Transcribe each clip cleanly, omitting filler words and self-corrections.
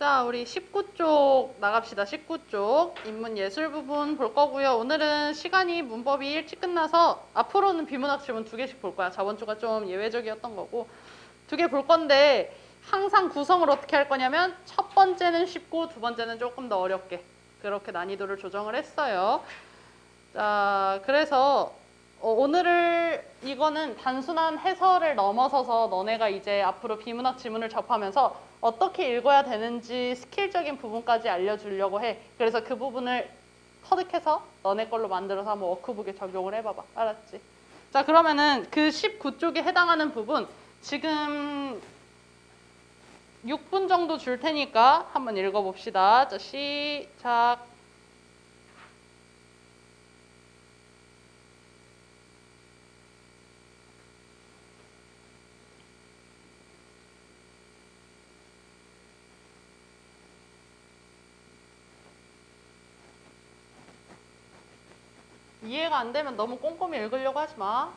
자, 우리 19쪽 나갑시다. 19쪽 인문 예술 부분 볼 거고요. 오늘은 시간이 문법이 일찍 끝나서 앞으로는 비문학 지문 2개씩 볼 거야. 저번 주가 좀 예외적이었던 거고 2개 볼 건데 항상 구성을 어떻게 할 거냐면 첫 번째는 쉽고 두 번째는 조금 더 어렵게 그렇게 난이도를 조정을 했어요. 자, 그래서 오늘을 이거는 단순한 해설을 넘어서서 너네가 이제 앞으로 비문학 지문을 접하면서 어떻게 읽어야 되는지 스킬적인 부분까지 알려주려고 해. 그래서 그 부분을 터득해서 너네 걸로 만들어서 한번 워크북에 적용을 해봐봐. 알았지? 자, 그러면은 그 19쪽에 해당하는 부분 지금 6분 정도 줄 테니까 한번 읽어봅시다. 자, 시작. 이해가 안 되면 너무 꼼꼼히 읽으려고 하지 마.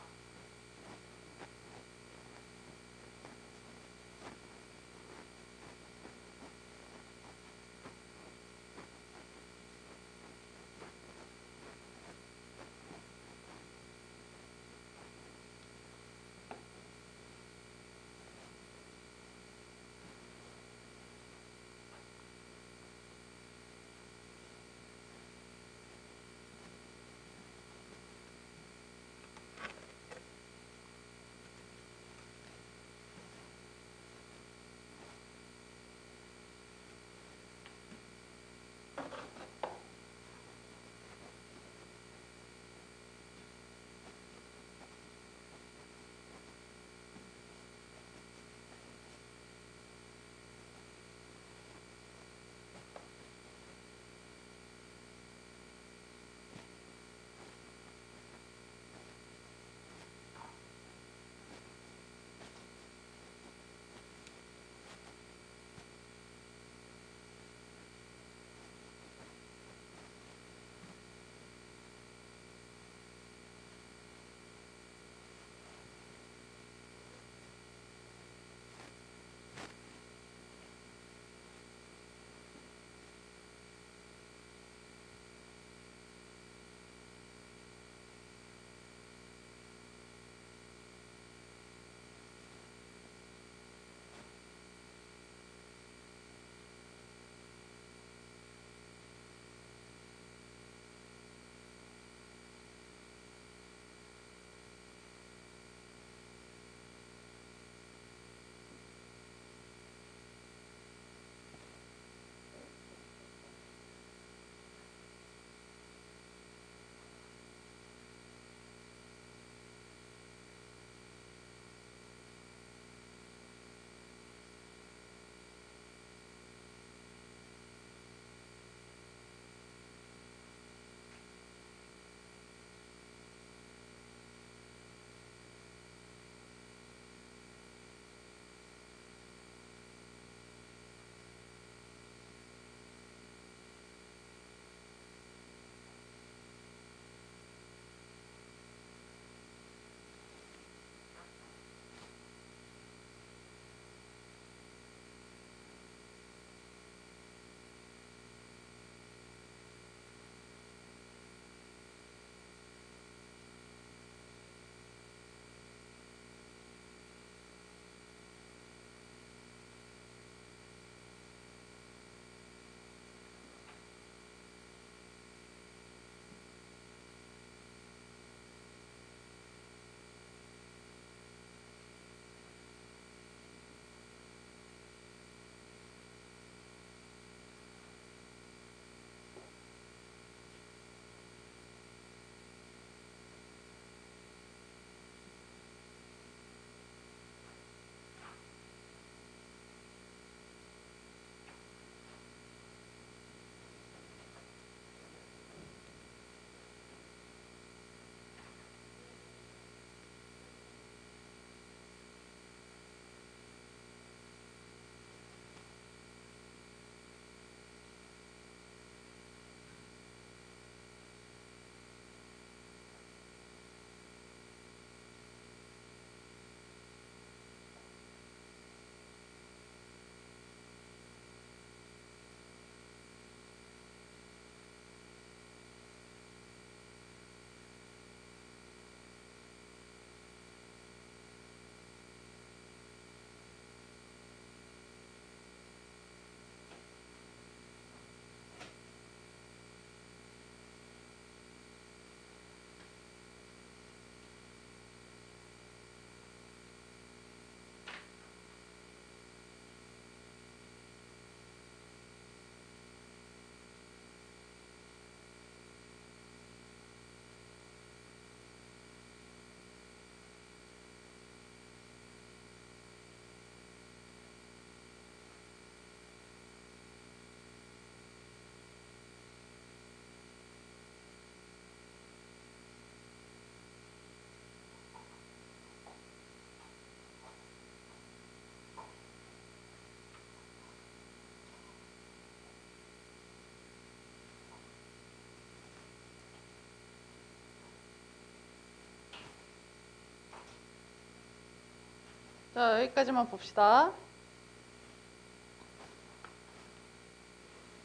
자, 여기까지만 봅시다.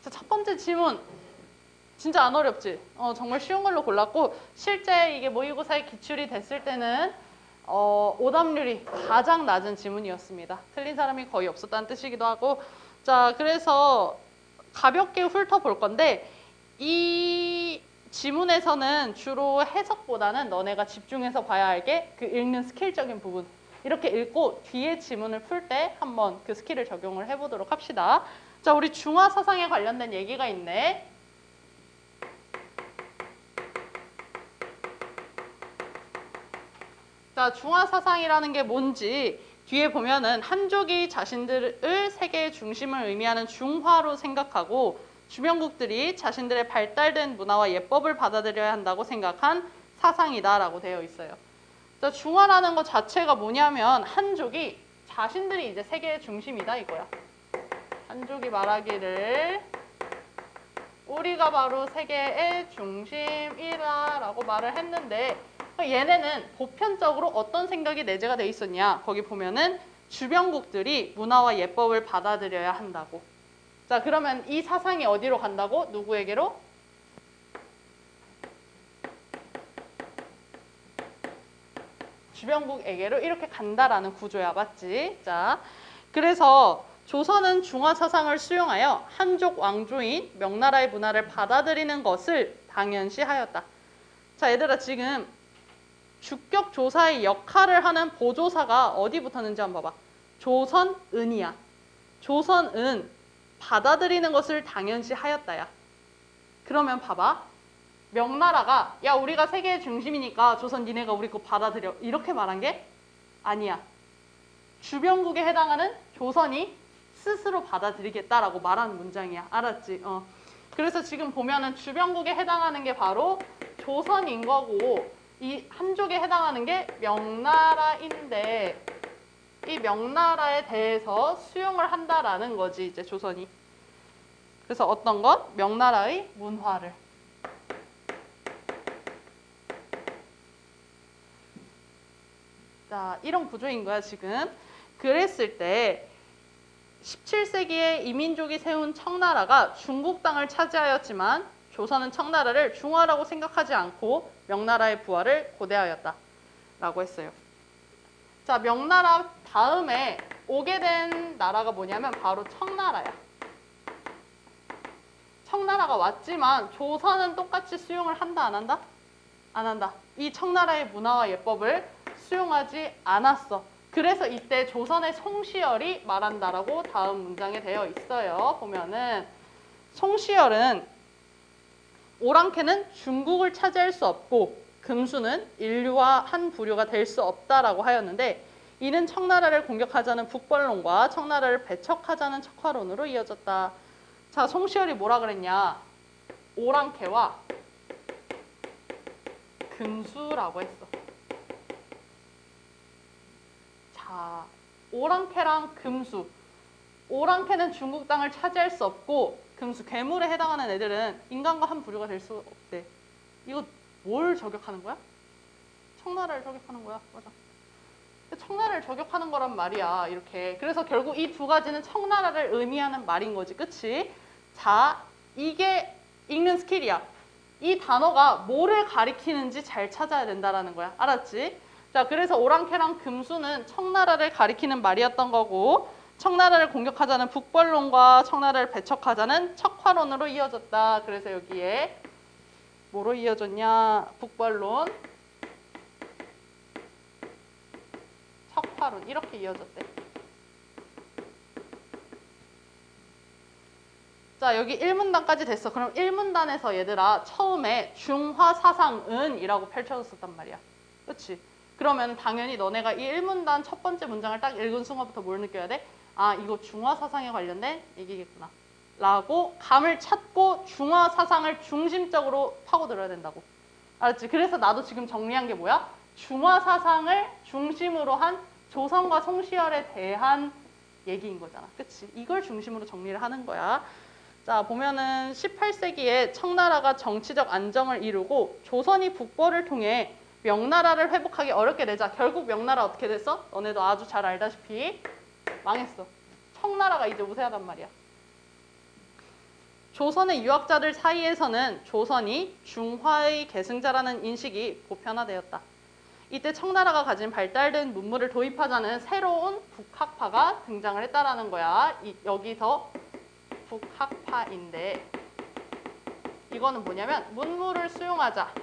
자, 첫 번째 질문. 진짜 안 어렵지? 정말 쉬운 걸로 골랐고, 실제 이게 모의고사에 기출이 됐을 때는 오답률이 가장 낮은 지문이었습니다. 틀린 사람이 거의 없었다는 뜻이기도 하고. 자, 그래서 가볍게 훑어볼 건데, 이 지문에서는 주로 해석보다는 너네가 집중해서 봐야 할 게 그 읽는 스킬적인 부분. 이렇게 읽고 뒤에 지문을 풀 때 한번 그 스킬을 적용을 해보도록 합시다. 자, 우리 중화사상에 관련된 얘기가 있네. 자, 중화사상이라는 게 뭔지 뒤에 보면은 한족이 자신들을 세계의 중심을 의미하는 중화로 생각하고 주변국들이 자신들의 발달된 문화와 예법을 받아들여야 한다고 생각한 사상이다라고 되어 있어요. 자, 중화라는 것 자체가 뭐냐면 한족이 자신들이 이제 세계의 중심이다 이거야. 한족이 말하기를 우리가 바로 세계의 중심이다라고 말을 했는데 얘네는 보편적으로 어떤 생각이 내재가 돼 있었냐. 거기 보면은 주변국들이 문화와 예법을 받아들여야 한다고. 자, 그러면 이 사상이 어디로 간다고? 누구에게로? 주변국에게로 이렇게 간다라는 구조야. 맞지? 자, 그래서 조선은 중화사상을 수용하여 한족 왕조인 명나라의 문화를 받아들이는 것을 당연시하였다. 자, 얘들아 지금 주격 조사의 역할을 하는 보조사가 어디 붙었는지 한번 봐봐. 조선은이야. 조선은 받아들이는 것을 당연시하였다야. 그러면 봐봐. 명나라가 야 우리가 세계의 중심이니까 조선 니네가 우리 거 받아들여 이렇게 말한 게 아니야. 주변국에 해당하는 조선이 스스로 받아들이겠다라고 말하는 문장이야. 알았지? 그래서 지금 보면은 주변국에 해당하는 게 바로 조선인 거고 이 한족에 해당하는 게 명나라인데 이 명나라에 대해서 수용을 한다라는 거지 이제 조선이. 그래서 어떤 것? 명나라의 문화를. 자, 이런 구조인 거야 지금. 그랬을 때 17세기에 이민족이 세운 청나라가 중국 땅을 차지하였지만 조선은 청나라를 중화라고 생각하지 않고 명나라의 부활을 고대하였다 라고 했어요. 자, 명나라 다음에 오게 된 나라가 뭐냐면 바로 청나라야. 청나라가 왔지만 조선은 똑같이 수용을 한다 안 한다? 안 한다. 이 청나라의 문화와 예법을 수용하지 않았어. 그래서 이때 조선의 송시열이 말한다라고 다음 문장에 되어 있어요. 보면은 송시열은 오랑캐는 중국을 차지할 수 없고 금수는 인류와 한 부류가 될 수 없다라고 하였는데 이는 청나라를 공격하자는 북벌론과 청나라를 배척하자는 척화론으로 이어졌다. 자, 송시열이 뭐라 그랬냐? 오랑캐와 금수라고 했어. 자, 오랑캐랑 금수. 오랑캐는 중국 땅을 차지할 수 없고 금수, 괴물에 해당하는 애들은 인간과 한 부류가 될 수 없대. 이거 뭘 저격하는 거야? 청나라를 저격하는 거야. 맞아. 청나라를 저격하는 거란 말이야. 이렇게. 그래서 결국 이 두 가지는 청나라를 의미하는 말인 거지. 그치? 자, 이게 읽는 스킬이야. 이 단어가 뭐를 가리키는지 잘 찾아야 된다라는 거야. 알았지? 자, 그래서 오랑캐랑 금수는 청나라를 가리키는 말이었던 거고 청나라를 공격하자는 북벌론과 청나라를 배척하자는 척화론으로 이어졌다. 그래서 여기에 뭐로 이어졌냐? 북벌론, 척화론 이렇게 이어졌대. 자, 여기 1문단까지 됐어. 그럼 1문단에서 얘들아 처음에 중화사상은 이라고 펼쳐졌었단 말이야. 그렇지? 그러면 당연히 너네가 이 1문단 첫 번째 문장을 딱 읽은 순간부터 뭘 느껴야 돼? 아, 이거 중화사상에 관련된 얘기겠구나 라고 감을 찾고 중화사상을 중심적으로 파고들어야 된다고. 알았지? 그래서 나도 지금 정리한 게 뭐야? 중화사상을 중심으로 한 조선과 송시열에 대한 얘기인 거잖아. 그치? 이걸 중심으로 정리를 하는 거야. 자, 보면은 18세기에 청나라가 정치적 안정을 이루고 조선이 북벌을 통해 명나라를 회복하기 어렵게 되자 결국 명나라 어떻게 됐어? 너네도 아주 잘 알다시피 망했어. 청나라가 이제 우세하단 말이야. 조선의 유학자들 사이에서는 조선이 중화의 계승자라는 인식이 보편화되었다. 이때 청나라가 가진 발달된 문물을 도입하자는 새로운 북학파가 등장을 했다라는 거야. 여기서 북학파인데 이거는 뭐냐면 문물을 수용하자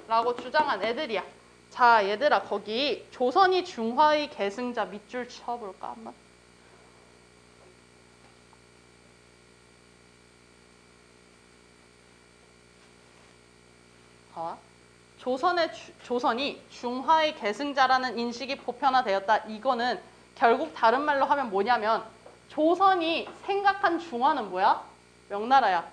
라고 주장한 애들이야. 자, 얘들아 거기 조선이 중화의 계승자 밑줄 쳐볼까 한번? 조선이 중화의 계승자라는 인식이 보편화되었다. 이거는 결국 다른 말로 하면 뭐냐면 조선이 생각한 중화는 뭐야? 명나라야.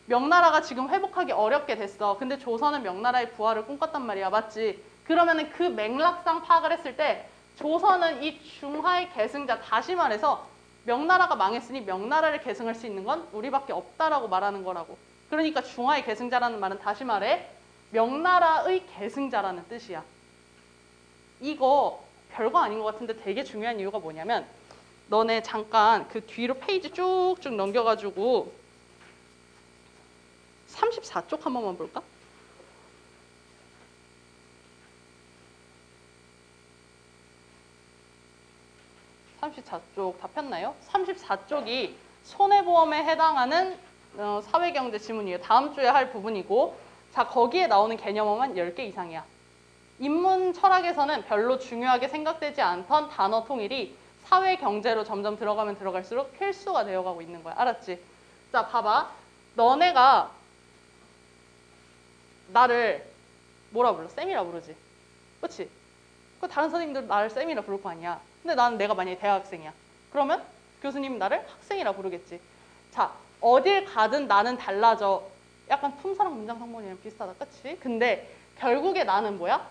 명나라가 지금 회복하기 어렵게 됐어. 근데 조선은 명나라의 부활을 꿈꿨단 말이야. 맞지? 그러면은 그 맥락상 파악을 했을 때 조선은 이 중화의 계승자, 다시 말해서 명나라가 망했으니 명나라를 계승할 수 있는 건 우리밖에 없다라고 말하는 거라고. 그러니까 중화의 계승자라는 말은 다시 말해 명나라의 계승자라는 뜻이야. 이거 별거 아닌 것 같은데 되게 중요한 이유가 뭐냐면 너네 잠깐 그 뒤로 페이지 쭉쭉 넘겨가지고 34쪽 한 번만 볼까? (34쪽) 다 폈나요? 34쪽이 손해보험에 해당하는 사회경제 지문이에요. 다음 주에 할 부분이고 자 거기에 나오는 개념어만 10개 이상이야. 인문 철학에서는 별로 중요하게 생각되지 않던 단어 통일이 사회경제로 점점 들어가면 들어갈수록 필수가 되어가고 있는 거야. 알았지? 자 봐봐. 너네가 나를 뭐라 불러? 쌤이라 부르지. 그치? 그 다른 선생님들 나를 쌤이라 부를 거 아니야. 근데 나는 내가 만약에 대학생이야. 그러면 교수님 나를 학생이라 부르겠지. 자, 어딜 가든 나는 달라져. 약간 품사랑 문장성분이랑 비슷하다. 그치? 근데 결국에 나는 뭐야?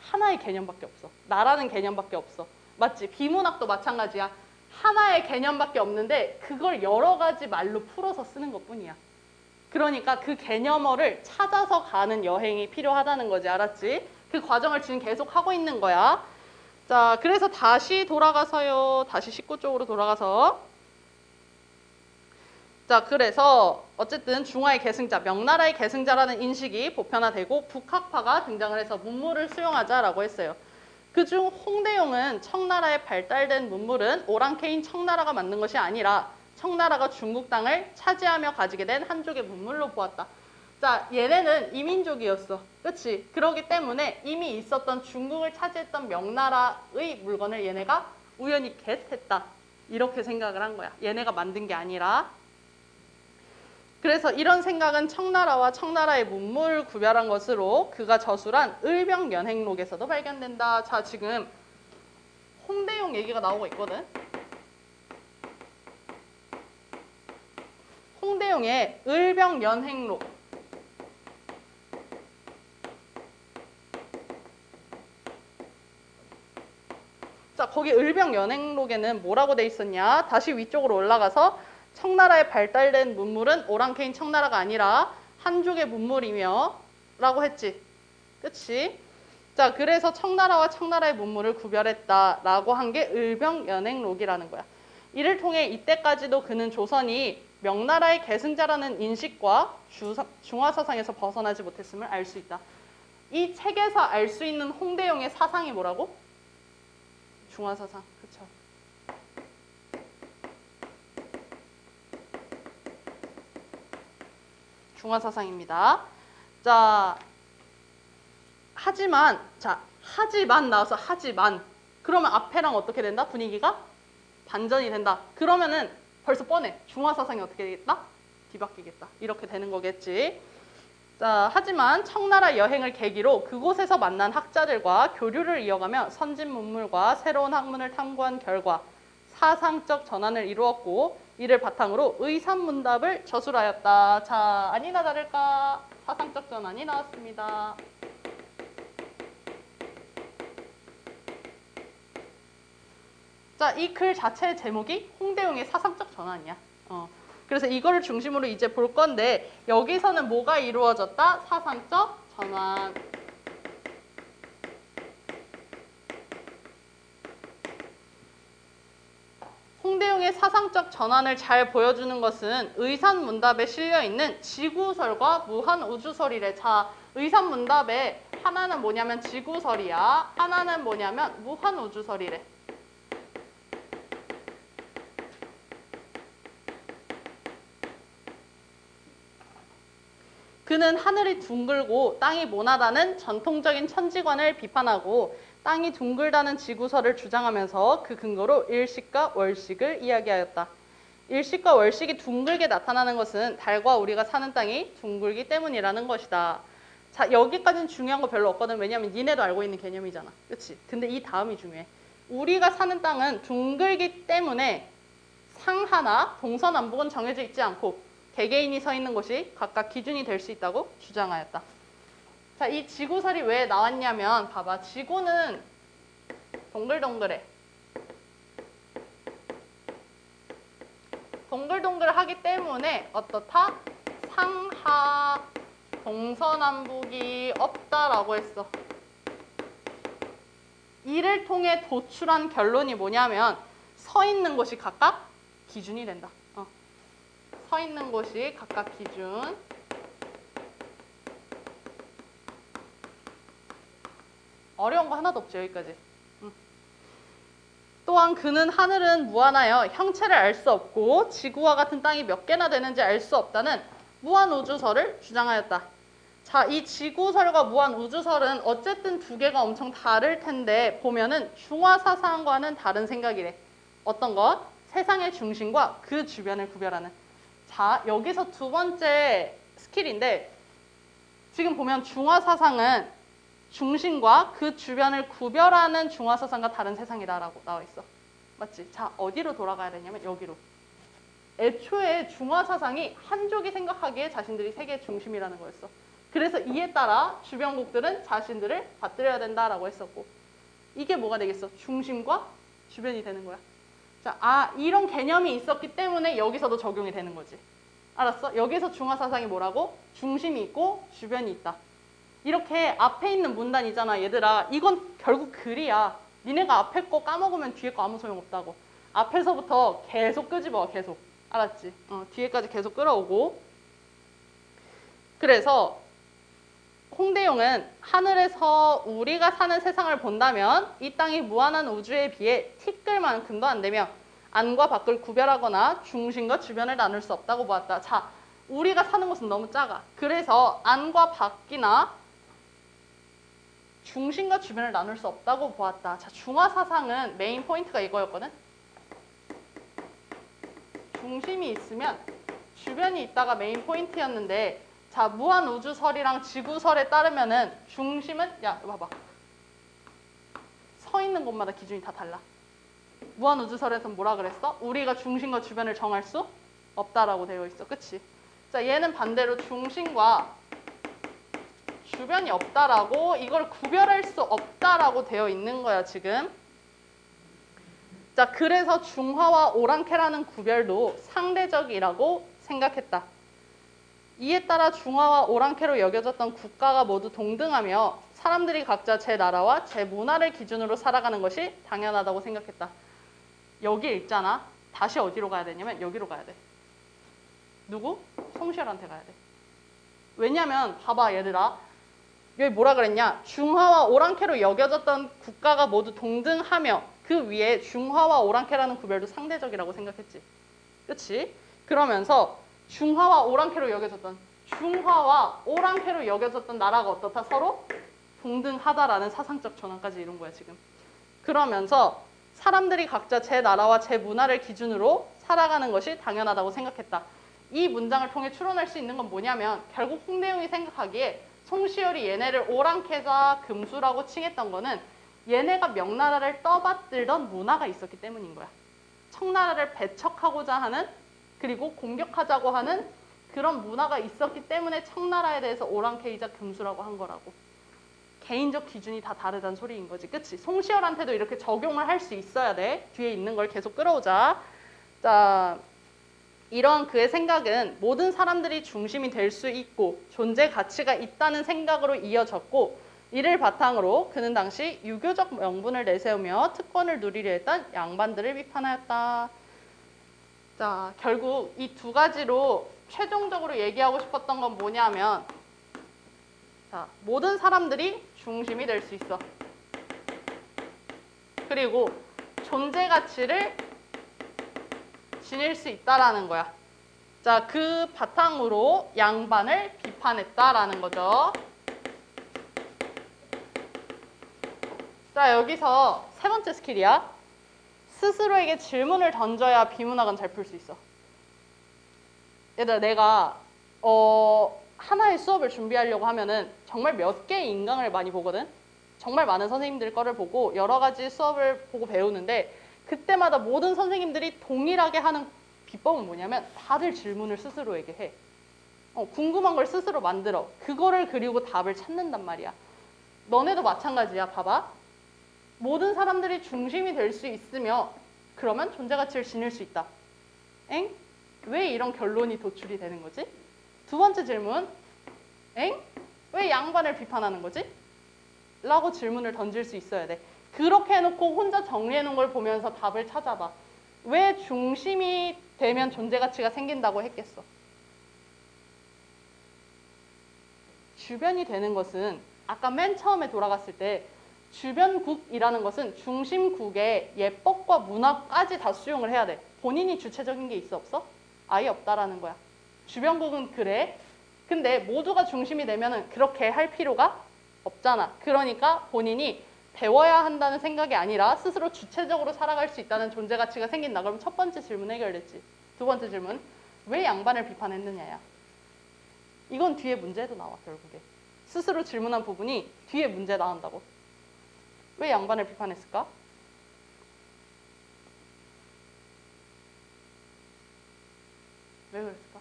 하나의 개념밖에 없어. 나라는 개념밖에 없어. 맞지? 비문학도 마찬가지야. 하나의 개념밖에 없는데 그걸 여러 가지 말로 풀어서 쓰는 것뿐이야. 그러니까 그 개념어를 찾아서 가는 여행이 필요하다는 거지. 알았지? 그 과정을 지금 계속 하고 있는 거야. 자, 그래서 다시 돌아가서요. 다시 19쪽으로 돌아가서. 자, 그래서 어쨌든 중화의 계승자, 명나라의 계승자라는 인식이 보편화되고 북학파가 등장을 해서 문물을 수용하자라고 했어요. 그중 홍대용은 청나라의 발달된 문물은 오랑캐인 청나라가 만든 것이 아니라 청나라가 중국 땅을 차지하며 가지게 된 한족의 문물로 보았다. 자, 얘네는 이민족이었어. 그렇지? 그러기 때문에 이미 있었던 중국을 차지했던 명나라의 물건을 얘네가 우연히 겟했다. 이렇게 생각을 한 거야. 얘네가 만든 게 아니라. 그래서 이런 생각은 청나라와 청나라의 문물을 구별한 것으로 그가 저술한 을병연행록에서도 발견된다. 자, 지금 홍대용 얘기가 나오고 있거든. 홍대용의 을병연행록. 자, 거기 을병연행록에는 뭐라고 돼 있었냐? 다시 위쪽으로 올라가서 청나라의 발달된 문물은 오랑캐인 청나라가 아니라 한족의 문물이며 라고 했지. 그치? 자, 그래서 청나라와 청나라의 문물을 구별했다라고 한 게 을병연행록이라는 거야. 이를 통해 이때까지도 그는 조선이 명나라의 계승자라는 인식과 중화사상에서 벗어나지 못했음을 알 수 있다. 이 책에서 알 수 있는 홍대용의 사상이 뭐라고? 중화사상. 그쵸? 중화사상입니다. 자, 하지만 나와서 하지만 그러면 앞에랑 어떻게 된다? 분위기가 반전이 된다. 그러면은 벌써 뻔해. 중화사상이 어떻게 되겠다? 뒤바뀌겠다. 이렇게 되는 거겠지. 자, 하지만 청나라 여행을 계기로 그곳에서 만난 학자들과 교류를 이어가며 선진 문물과 새로운 학문을 탐구한 결과 사상적 전환을 이루었고 이를 바탕으로 의산문답을 저술하였다. 자, 아니나 다를까 사상적 전환이 나왔습니다. 자, 이 글 자체의 제목이 홍대용의 사상적 전환이야. 그래서 이거를 중심으로 이제 볼 건데 여기서는 뭐가 이루어졌다? 사상적 전환. 홍대용의 사상적 전환을 잘 보여주는 것은 의산문답에 실려있는 지구설과 무한우주설이래. 자, 의산문답에 하나는 뭐냐면 지구설이야. 하나는 뭐냐면 무한우주설이래. 그는 하늘이 둥글고 땅이 모나다는 전통적인 천지관을 비판하고 땅이 둥글다는 지구설을 주장하면서 그 근거로 일식과 월식을 이야기하였다. 일식과 월식이 둥글게 나타나는 것은 달과 우리가 사는 땅이 둥글기 때문이라는 것이다. 자, 여기까지는 중요한 거 별로 없거든. 왜냐면 니네도 알고 있는 개념이잖아. 그치? 근데 이 다음이 중요해. 우리가 사는 땅은 둥글기 때문에 상하나 동서남북은 정해져 있지 않고 개개인이 서 있는 곳이 각각 기준이 될 수 있다고 주장하였다. 자, 이 지구설이 왜 나왔냐면 봐봐. 지구는 동글동글해. 동글동글하기 때문에 어떻다? 상하 동서남북이 없다라고 했어. 이를 통해 도출한 결론이 뭐냐면 서 있는 곳이 각각 기준이 된다. 서 있는 곳이 각각 기준. 어려운 거 하나도 없죠, 여기까지. 또한 그는 하늘은 무한하여 형체를 알 수 없고 지구와 같은 땅이 몇 개나 되는지 알 수 없다는 무한우주설을 주장하였다. 자, 이 지구설과 무한우주설은 어쨌든 두 개가 엄청 다를 텐데 보면은 중화사상과는 다른 생각이래. 어떤 것? 세상의 중심과 그 주변을 구별하는. 자, 여기서 두 번째 스킬인데 지금 보면 중화사상은 중심과 그 주변을 구별하는 중화사상과 다른 세상이다라고 나와 있어. 맞지? 자, 어디로 돌아가야 되냐면 여기로. 애초에 중화사상이 한족이 생각하기에 자신들이 세계의 중심이라는 거였어. 그래서 이에 따라 주변국들은 자신들을 받들여야 된다라고 했었고 이게 뭐가 되겠어? 중심과 주변이 되는 거야. 자, 이런 개념이 있었기 때문에 여기서도 적용이 되는 거지. 알았어? 여기서 중화사상이 뭐라고? 중심이 있고 주변이 있다. 이렇게 앞에 있는 문단이잖아, 얘들아. 이건 결국 글이야. 니네가 앞에 거 까먹으면 뒤에 거 아무 소용없다고. 앞에서부터 계속 끄집어, 계속. 알았지? 뒤에까지 계속 끌어오고. 그래서 홍대용은 하늘에서 우리가 사는 세상을 본다면 이 땅이 무한한 우주에 비해 티끌만큼도 안 되며 안과 밖을 구별하거나 중심과 주변을 나눌 수 없다고 보았다. 자, 우리가 사는 곳은 너무 작아. 그래서 안과 밖이나 중심과 주변을 나눌 수 없다고 보았다. 자, 중화사상은 메인 포인트가 이거였거든. 중심이 있으면 주변이 있다가 메인 포인트였는데 자, 무한우주설이랑 지구설에 따르면은 중심은 야, 봐봐. 서 있는 곳마다 기준이 다 달라. 무한우주설에서는 뭐라 그랬어? 우리가 중심과 주변을 정할 수 없다라고 되어 있어. 그치? 자, 얘는 반대로 중심과 주변이 없다라고 이걸 구별할 수 없다라고 되어 있는 거야, 지금. 자, 그래서 중화와 오랑캐라는 구별도 상대적이라고 생각했다. 이에 따라 중화와 오랑캐로 여겨졌던 국가가 모두 동등하며 사람들이 각자 제 나라와 제 문화를 기준으로 살아가는 것이 당연하다고 생각했다. 여기 읽잖아. 다시 어디로 가야 되냐면 여기로 가야 돼. 누구? 송시열한테 가야 돼. 왜냐면 봐봐, 얘들아. 여기 뭐라 그랬냐? 중화와 오랑캐로 여겨졌던 국가가 모두 동등하며 그 위에 중화와 오랑캐라는 구별도 상대적이라고 생각했지. 그치? 그러면서 중화와 오랑캐로 여겨졌던 나라가 어떻다? 서로 동등하다라는 사상적 전환까지 이룬 거야, 지금. 그러면서 사람들이 각자 제 나라와 제 문화를 기준으로 살아가는 것이 당연하다고 생각했다. 이 문장을 통해 추론할 수 있는 건 뭐냐면 결국 홍대용이 생각하기에 송시열이 얘네를 오랑캐자 금수라고 칭했던 거는 얘네가 명나라를 떠받들던 문화가 있었기 때문인 거야. 청나라를 배척하고자 하는 그리고 공격하자고 하는 그런 문화가 있었기 때문에 청나라에 대해서 오랑캐이자 금수라고 한 거라고. 개인적 기준이 다 다르다는 소리인 거지. 그치? 송시열한테도 이렇게 적용을 할 수 있어야 돼. 뒤에 있는 걸 계속 끌어오자. 자, 이러한 그의 생각은 모든 사람들이 중심이 될 수 있고 존재 가치가 있다는 생각으로 이어졌고 이를 바탕으로 그는 당시 유교적 명분을 내세우며 특권을 누리려 했던 양반들을 비판하였다. 자, 결국 이 두 가지로 최종적으로 얘기하고 싶었던 건 뭐냐면 자, 모든 사람들이 중심이 될 수 있어. 그리고 존재 가치를 지닐 수 있다라는 거야. 자, 그 바탕으로 양반을 비판했다라는 거죠. 자, 여기서 세 번째 스킬이야. 스스로에게 질문을 던져야 비문학은 잘 풀 수 있어. 얘들아, 내가 하나의 수업을 준비하려고 하면은 정말 몇 개의 인강을 많이 보거든. 정말 많은 선생님들 거를 보고 여러 가지 수업을 보고 배우는데 그때마다 모든 선생님들이 동일하게 하는 비법은 뭐냐면 다들 질문을 스스로에게 해. 궁금한 걸 스스로 만들어. 그거를 그리고 답을 찾는단 말이야. 너네도 마찬가지야. 봐봐. 모든 사람들이 중심이 될 수 있으며 그러면 존재 가치를 지닐 수 있다. 엥? 왜 이런 결론이 도출이 되는 거지? 두 번째 질문. 엥? 왜 양반을 비판하는 거지? 라고 질문을 던질 수 있어야 돼. 그렇게 해놓고 혼자 정리해놓은 걸 보면서 답을 찾아봐. 왜 중심이 되면 존재 가치가 생긴다고 했겠어? 주변이 되는 것은 아까 맨 처음에 돌아갔을 때 주변국이라는 것은 중심국의 예법과 문화까지 다 수용을 해야 돼. 본인이 주체적인 게 있어 없어? 아예 없다라는 거야. 주변국은 그래. 근데 모두가 중심이 되면은 그렇게 할 필요가 없잖아. 그러니까 본인이 배워야 한다는 생각이 아니라 스스로 주체적으로 살아갈 수 있다는 존재 가치가 생긴다. 그럼 첫 번째 질문 해결됐지. 두 번째 질문. 왜 양반을 비판했느냐야. 이건 뒤에 문제도 나와 결국에. 스스로 질문한 부분이 뒤에 문제 나온다고. 왜 양반을 비판했을까? 왜 그랬을까?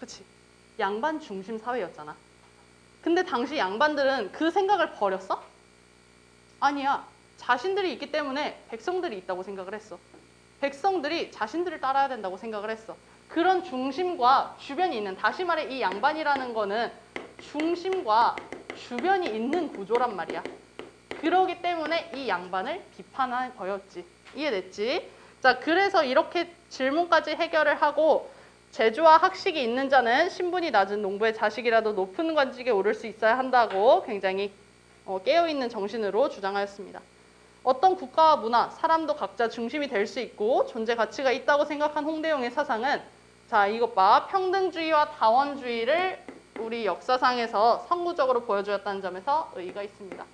그치. 양반 중심 사회였잖아. 근데 당시 양반들은 그 생각을 버렸어? 아니야. 자신들이 있기 때문에 백성들이 있다고 생각을 했어. 백성들이 자신들을 따라야 된다고 생각을 했어. 그런 중심과 주변이 있는, 다시 말해 이 양반이라는 거는 중심과 주변이 있는 구조란 말이야. 그러기 때문에 이 양반을 비판한 거였지. 이해됐지? 자, 그래서 이렇게 질문까지 해결을 하고 재주와 학식이 있는 자는 신분이 낮은 농부의 자식이라도 높은 관직에 오를 수 있어야 한다고 굉장히 깨어있는 정신으로 주장하였습니다. 어떤 국가와 문화, 사람도 각자 중심이 될 수 있고 존재 가치가 있다고 생각한 홍대용의 사상은 자, 이것 봐. 평등주의와 다원주의를 우리 역사상에서 선구적으로 보여주었다는 점에서 의의가 있습니다.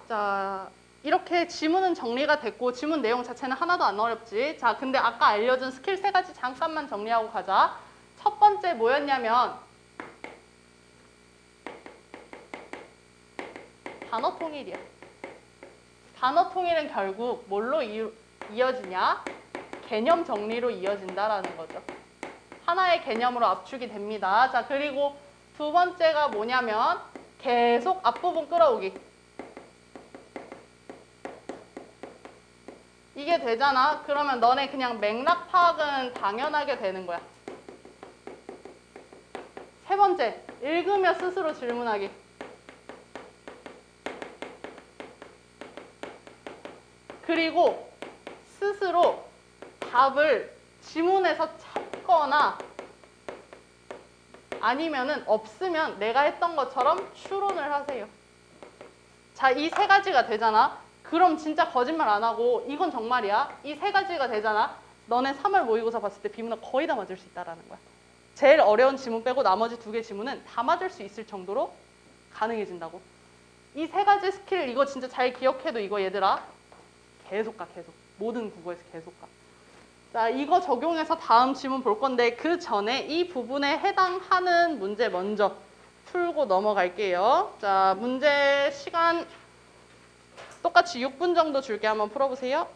자, 이렇게 지문은 정리가 됐고 지문 내용 자체는 하나도 안 어렵지. 자, 근데 아까 알려준 스킬 3가지 잠깐만 정리하고 가자. 첫 번째 뭐였냐면 단어 통일이야. 단어 통일은 결국 뭘로 이어지냐? 개념 정리로 이어진다라는 거죠. 하나의 개념으로 압축이 됩니다. 자, 그리고 두 번째가 뭐냐면 계속 앞부분 끌어오기. 이게 되잖아. 그러면 너네 그냥 맥락 파악은 당연하게 되는 거야. 세 번째, 읽으며 스스로 질문하기. 그리고 스스로 답을 지문에서 찾거나 아니면은 없으면 내가 했던 것처럼 추론을 하세요. 자, 이 3가지가 되잖아. 그럼 진짜 거짓말 안 하고 이건 정말이야. 이 3가지가 되잖아. 너네 3월 모의고사 봤을 때 비문학 거의 다 맞을 수 있다라는 거야. 제일 어려운 지문 빼고 나머지 2개 지문은 다 맞을 수 있을 정도로 가능해진다고. 이 3가지 스킬 이거 진짜 잘 기억해도 이거 얘들아 계속 가 계속. 모든 국어에서 계속 가. 자, 이거 적용해서 다음 지문 볼 건데 그 전에 이 부분에 해당하는 문제 먼저 풀고 넘어갈게요. 자, 문제 시간 똑같이 6분 정도 줄게. 한번 풀어보세요.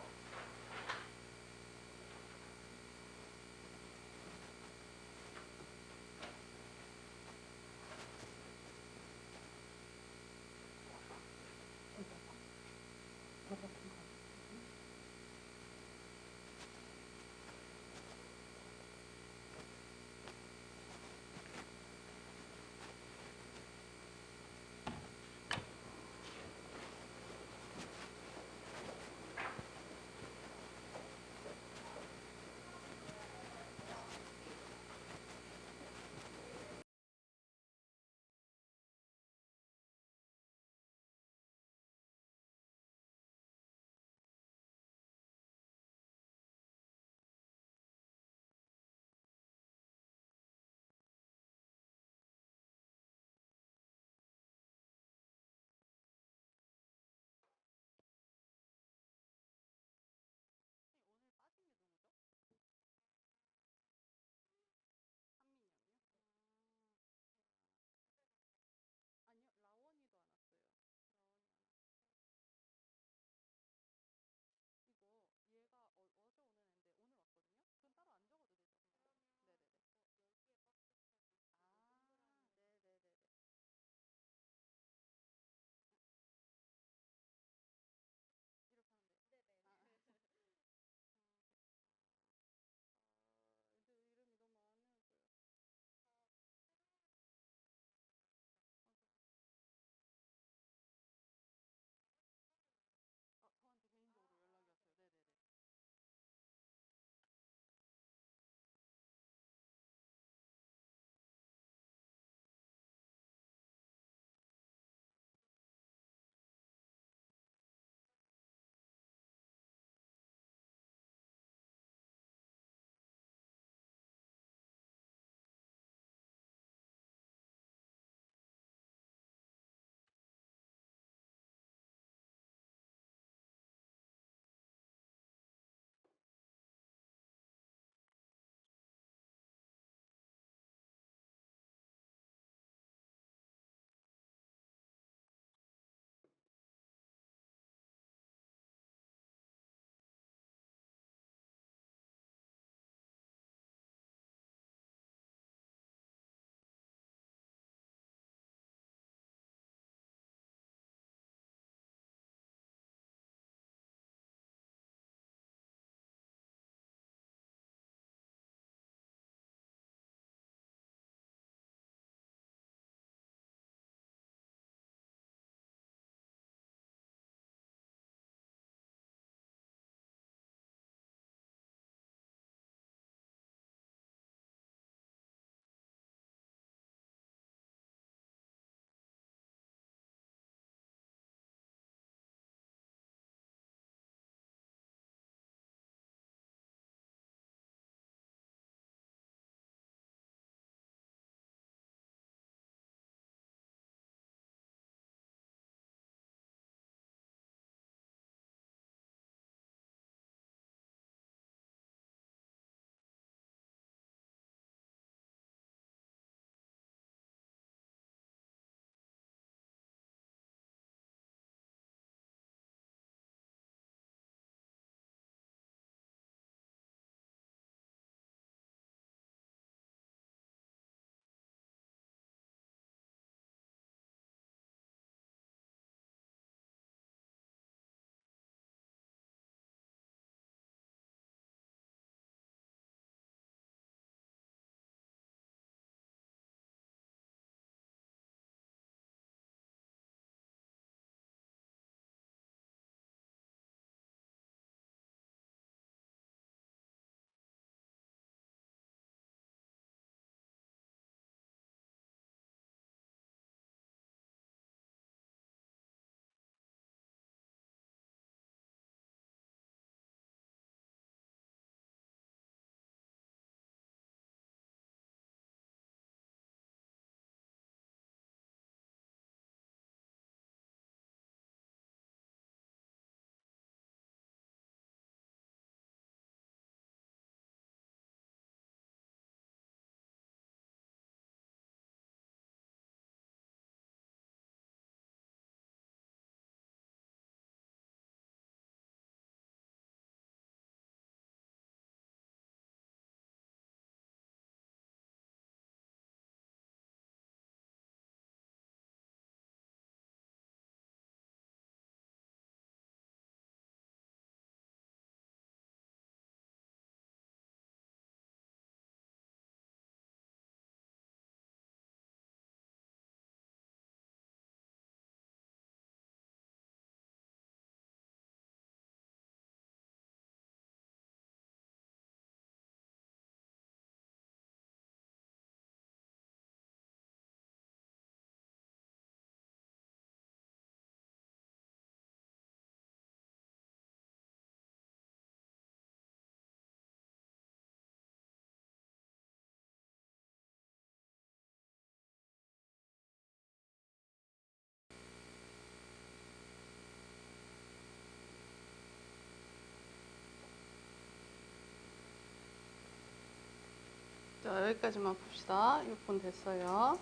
자, 여기까지만 봅시다. 6분 됐어요.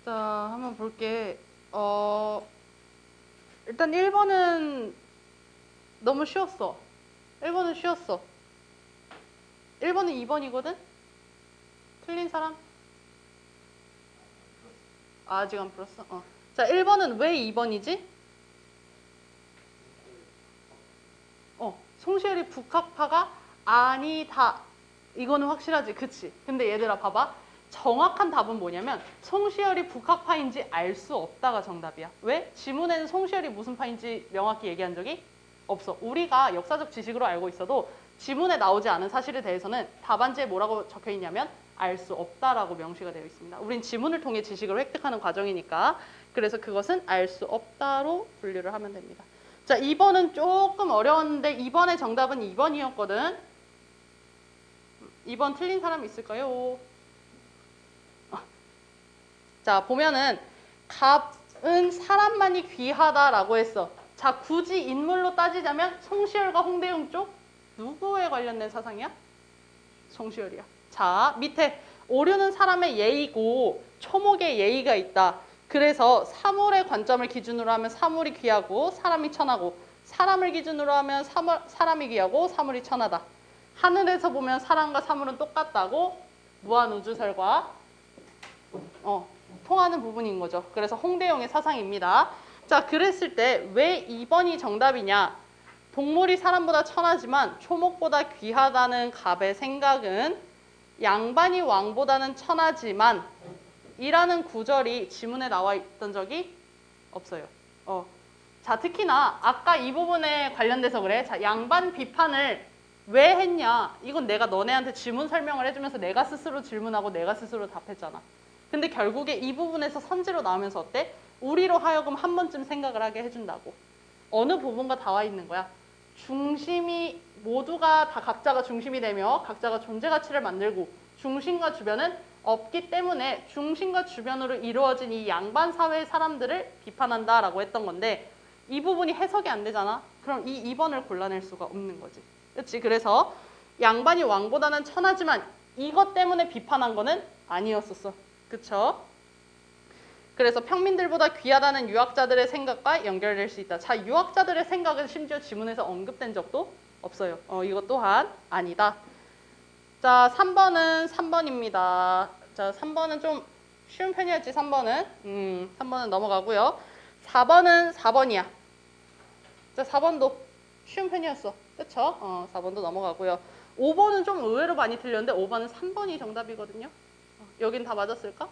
자, 한번 볼게. 일단 1번은 너무 쉬웠어. 1번은 쉬웠어. 1번은 2번이거든? 틀린 사람? 아직 안 풀었어? 자, 1번은 왜 2번이지? 송시열이 북학파가 아니다. 이거는 확실하지, 그치? 근데 얘들아 봐봐. 정확한 답은 뭐냐면 송시열이 북학파인지 알 수 없다가 정답이야. 왜? 지문에는 송시열이 무슨 파인지 명확히 얘기한 적이 없어. 우리가 역사적 지식으로 알고 있어도 지문에 나오지 않은 사실에 대해서는 답안지에 뭐라고 적혀 있냐면 알 수 없다라고 명시가 되어 있습니다. 우린 지문을 통해 지식을 획득하는 과정이니까 그래서 그것은 알 수 없다로 분류를 하면 됩니다. 자, 2번은 조금 어려웠는데 2번의 정답은 2번이었거든. 2번 틀린 사람 있을까요? 자, 보면은 갑은 사람만이 귀하다라고 했어. 자, 굳이 인물로 따지자면 송시열과 홍대용 쪽 누구에 관련된 사상이야? 송시열이야. 자, 밑에 오류는 사람의 예의고 초목에 예의가 있다. 그래서 사물의 관점을 기준으로 하면 사물이 귀하고 사람이 천하고 사람을 기준으로 하면 사람이 귀하고 사물이 천하다. 하늘에서 보면 사람과 사물은 똑같다고 무한우주설과 통하는 부분인 거죠. 그래서 홍대용의 사상입니다. 자, 그랬을 때 왜 2번이 정답이냐? 동물이 사람보다 천하지만 초목보다 귀하다는 갑의 생각은 양반이 왕보다는 천하지만 이라는 구절이 지문에 나와 있던 적이 없어요. 자, 특히나 아까 이 부분에 관련돼서 그래. 자, 양반 비판을 왜 했냐? 이건 내가 너네한테 지문 설명을 해주면서 내가 스스로 질문하고 내가 스스로 답했잖아. 근데 결국에 이 부분에서 선지로 나오면서 어때? 우리로 하여금 한 번쯤 생각을 하게 해준다고. 어느 부분과 다 와 있는 거야. 중심이 모두가 다 각자가 중심이 되며 각자가 존재 가치를 만들고 중심과 주변은 없기 때문에 중심과 주변으로 이루어진 이 양반 사회의 사람들을 비판한다라고 했던 건데 이 부분이 해석이 안 되잖아. 그럼 이 2번을 골라낼 수가 없는 거지. 그렇지? 그래서 양반이 왕보다는 천하지만 이것 때문에 비판한 거는 아니었었어. 그쵸? 그래서 평민들보다 귀하다는 유학자들의 생각과 연결될 수 있다. 자, 유학자들의 생각은 심지어 지문에서 언급된 적도 없어요. 이것 또한 아니다. 자, 3번은 3번입니다. 자, 3번은 좀 쉬운 편이었지, 3번은. 3번은 넘어가고요. 4번은 4번이야. 자, 4번도 쉬운 편이었어. 그쵸? 4번도 넘어가고요. 5번은 좀 의외로 많이 틀렸는데 5번은 3번이 정답이거든요. 여긴 다 맞았을까?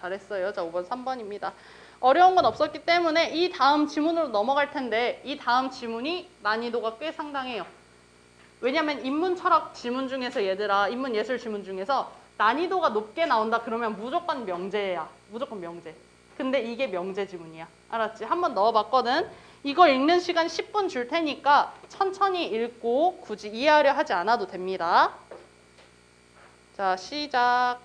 잘했어요. 자, 5번 3번입니다. 어려운 건 없었기 때문에 이 다음 지문으로 넘어갈 텐데 이 다음 지문이 난이도가 꽤 상당해요. 왜냐면 인문 철학 지문 중에서 얘들아, 인문 예술 지문 중에서 난이도가 높게 나온다 그러면 무조건 명제야. 무조건 명제. 근데 이게 명제 지문이야. 알았지? 한번 넣어봤거든. 이거 읽는 시간 10분 줄 테니까 천천히 읽고 굳이 이해하려 하지 않아도 됩니다. 자, 시작.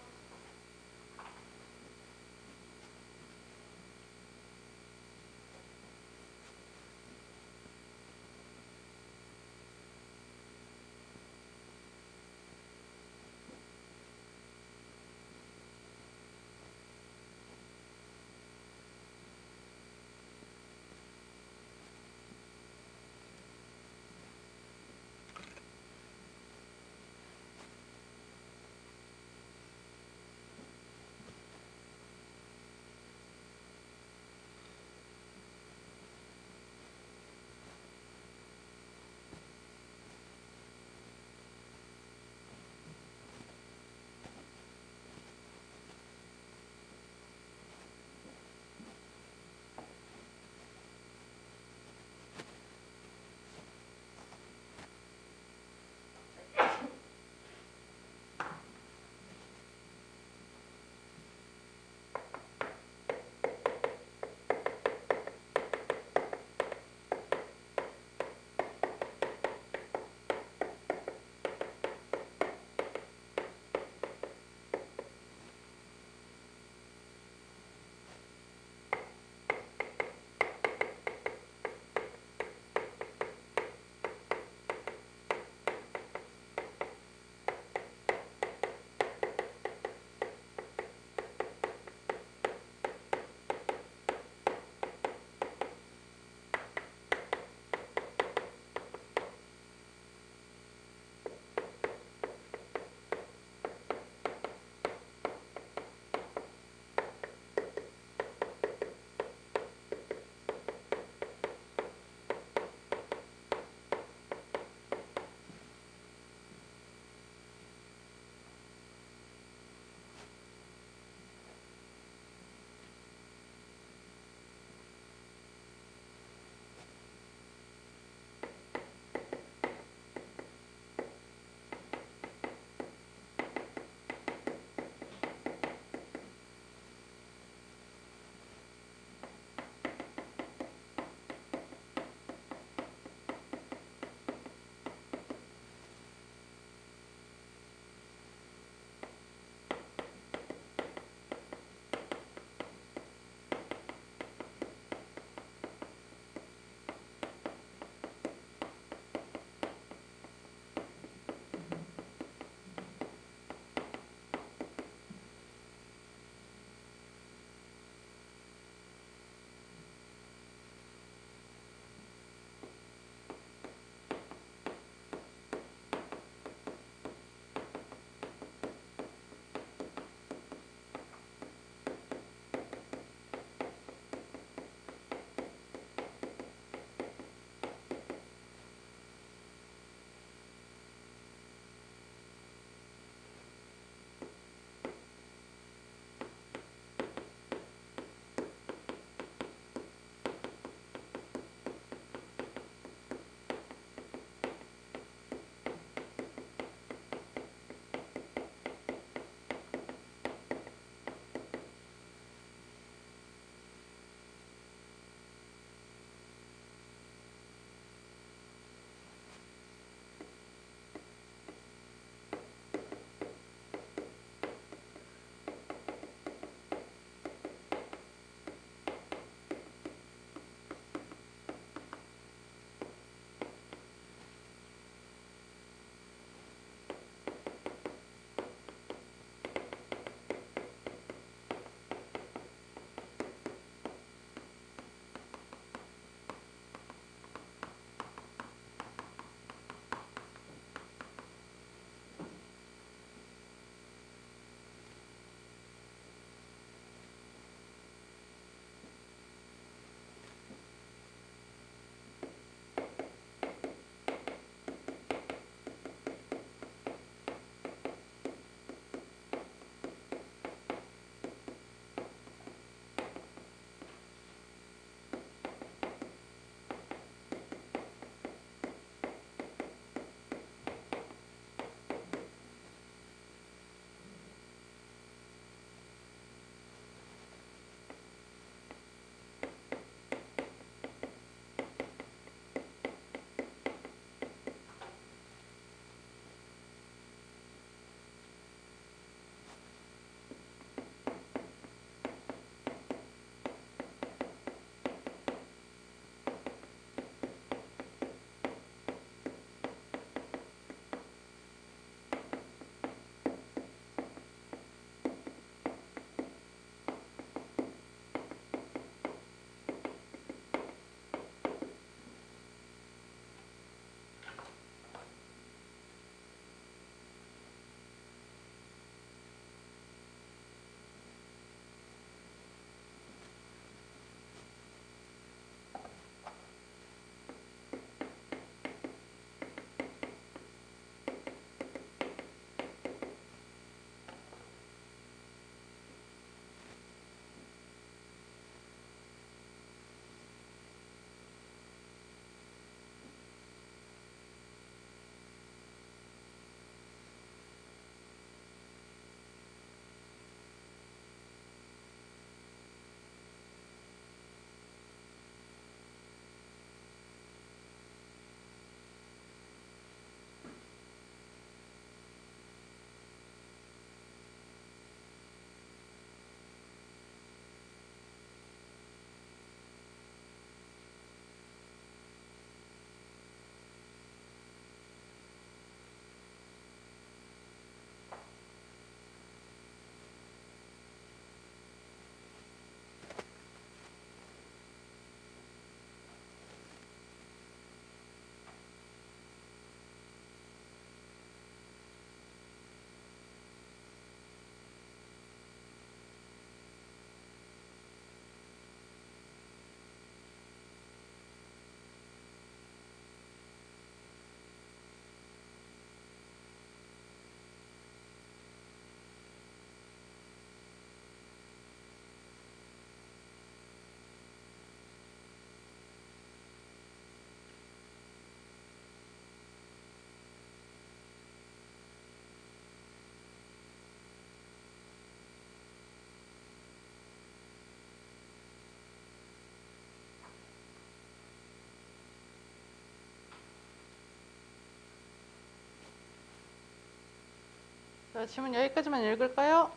자, 지문 여기까지만 읽을까요?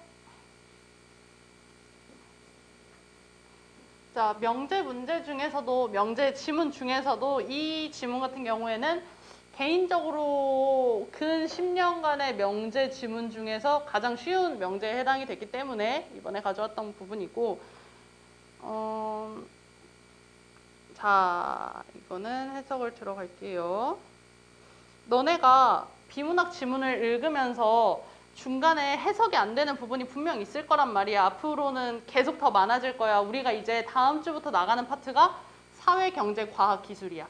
자, 명제 문제 중에서도, 명제 지문 중에서도 이 지문 같은 경우에는 개인적으로 근 10년간의 명제 지문 중에서 가장 쉬운 명제에 해당이 됐기 때문에 이번에 가져왔던 부분이고, 자, 이거는 해석을 들어갈게요. 너네가 비문학 지문을 읽으면서 중간에 해석이 안 되는 부분이 분명 있을 거란 말이야. 앞으로는 계속 더 많아질 거야. 우리가 이제 다음 주부터 나가는 파트가 사회, 경제, 과학, 기술이야.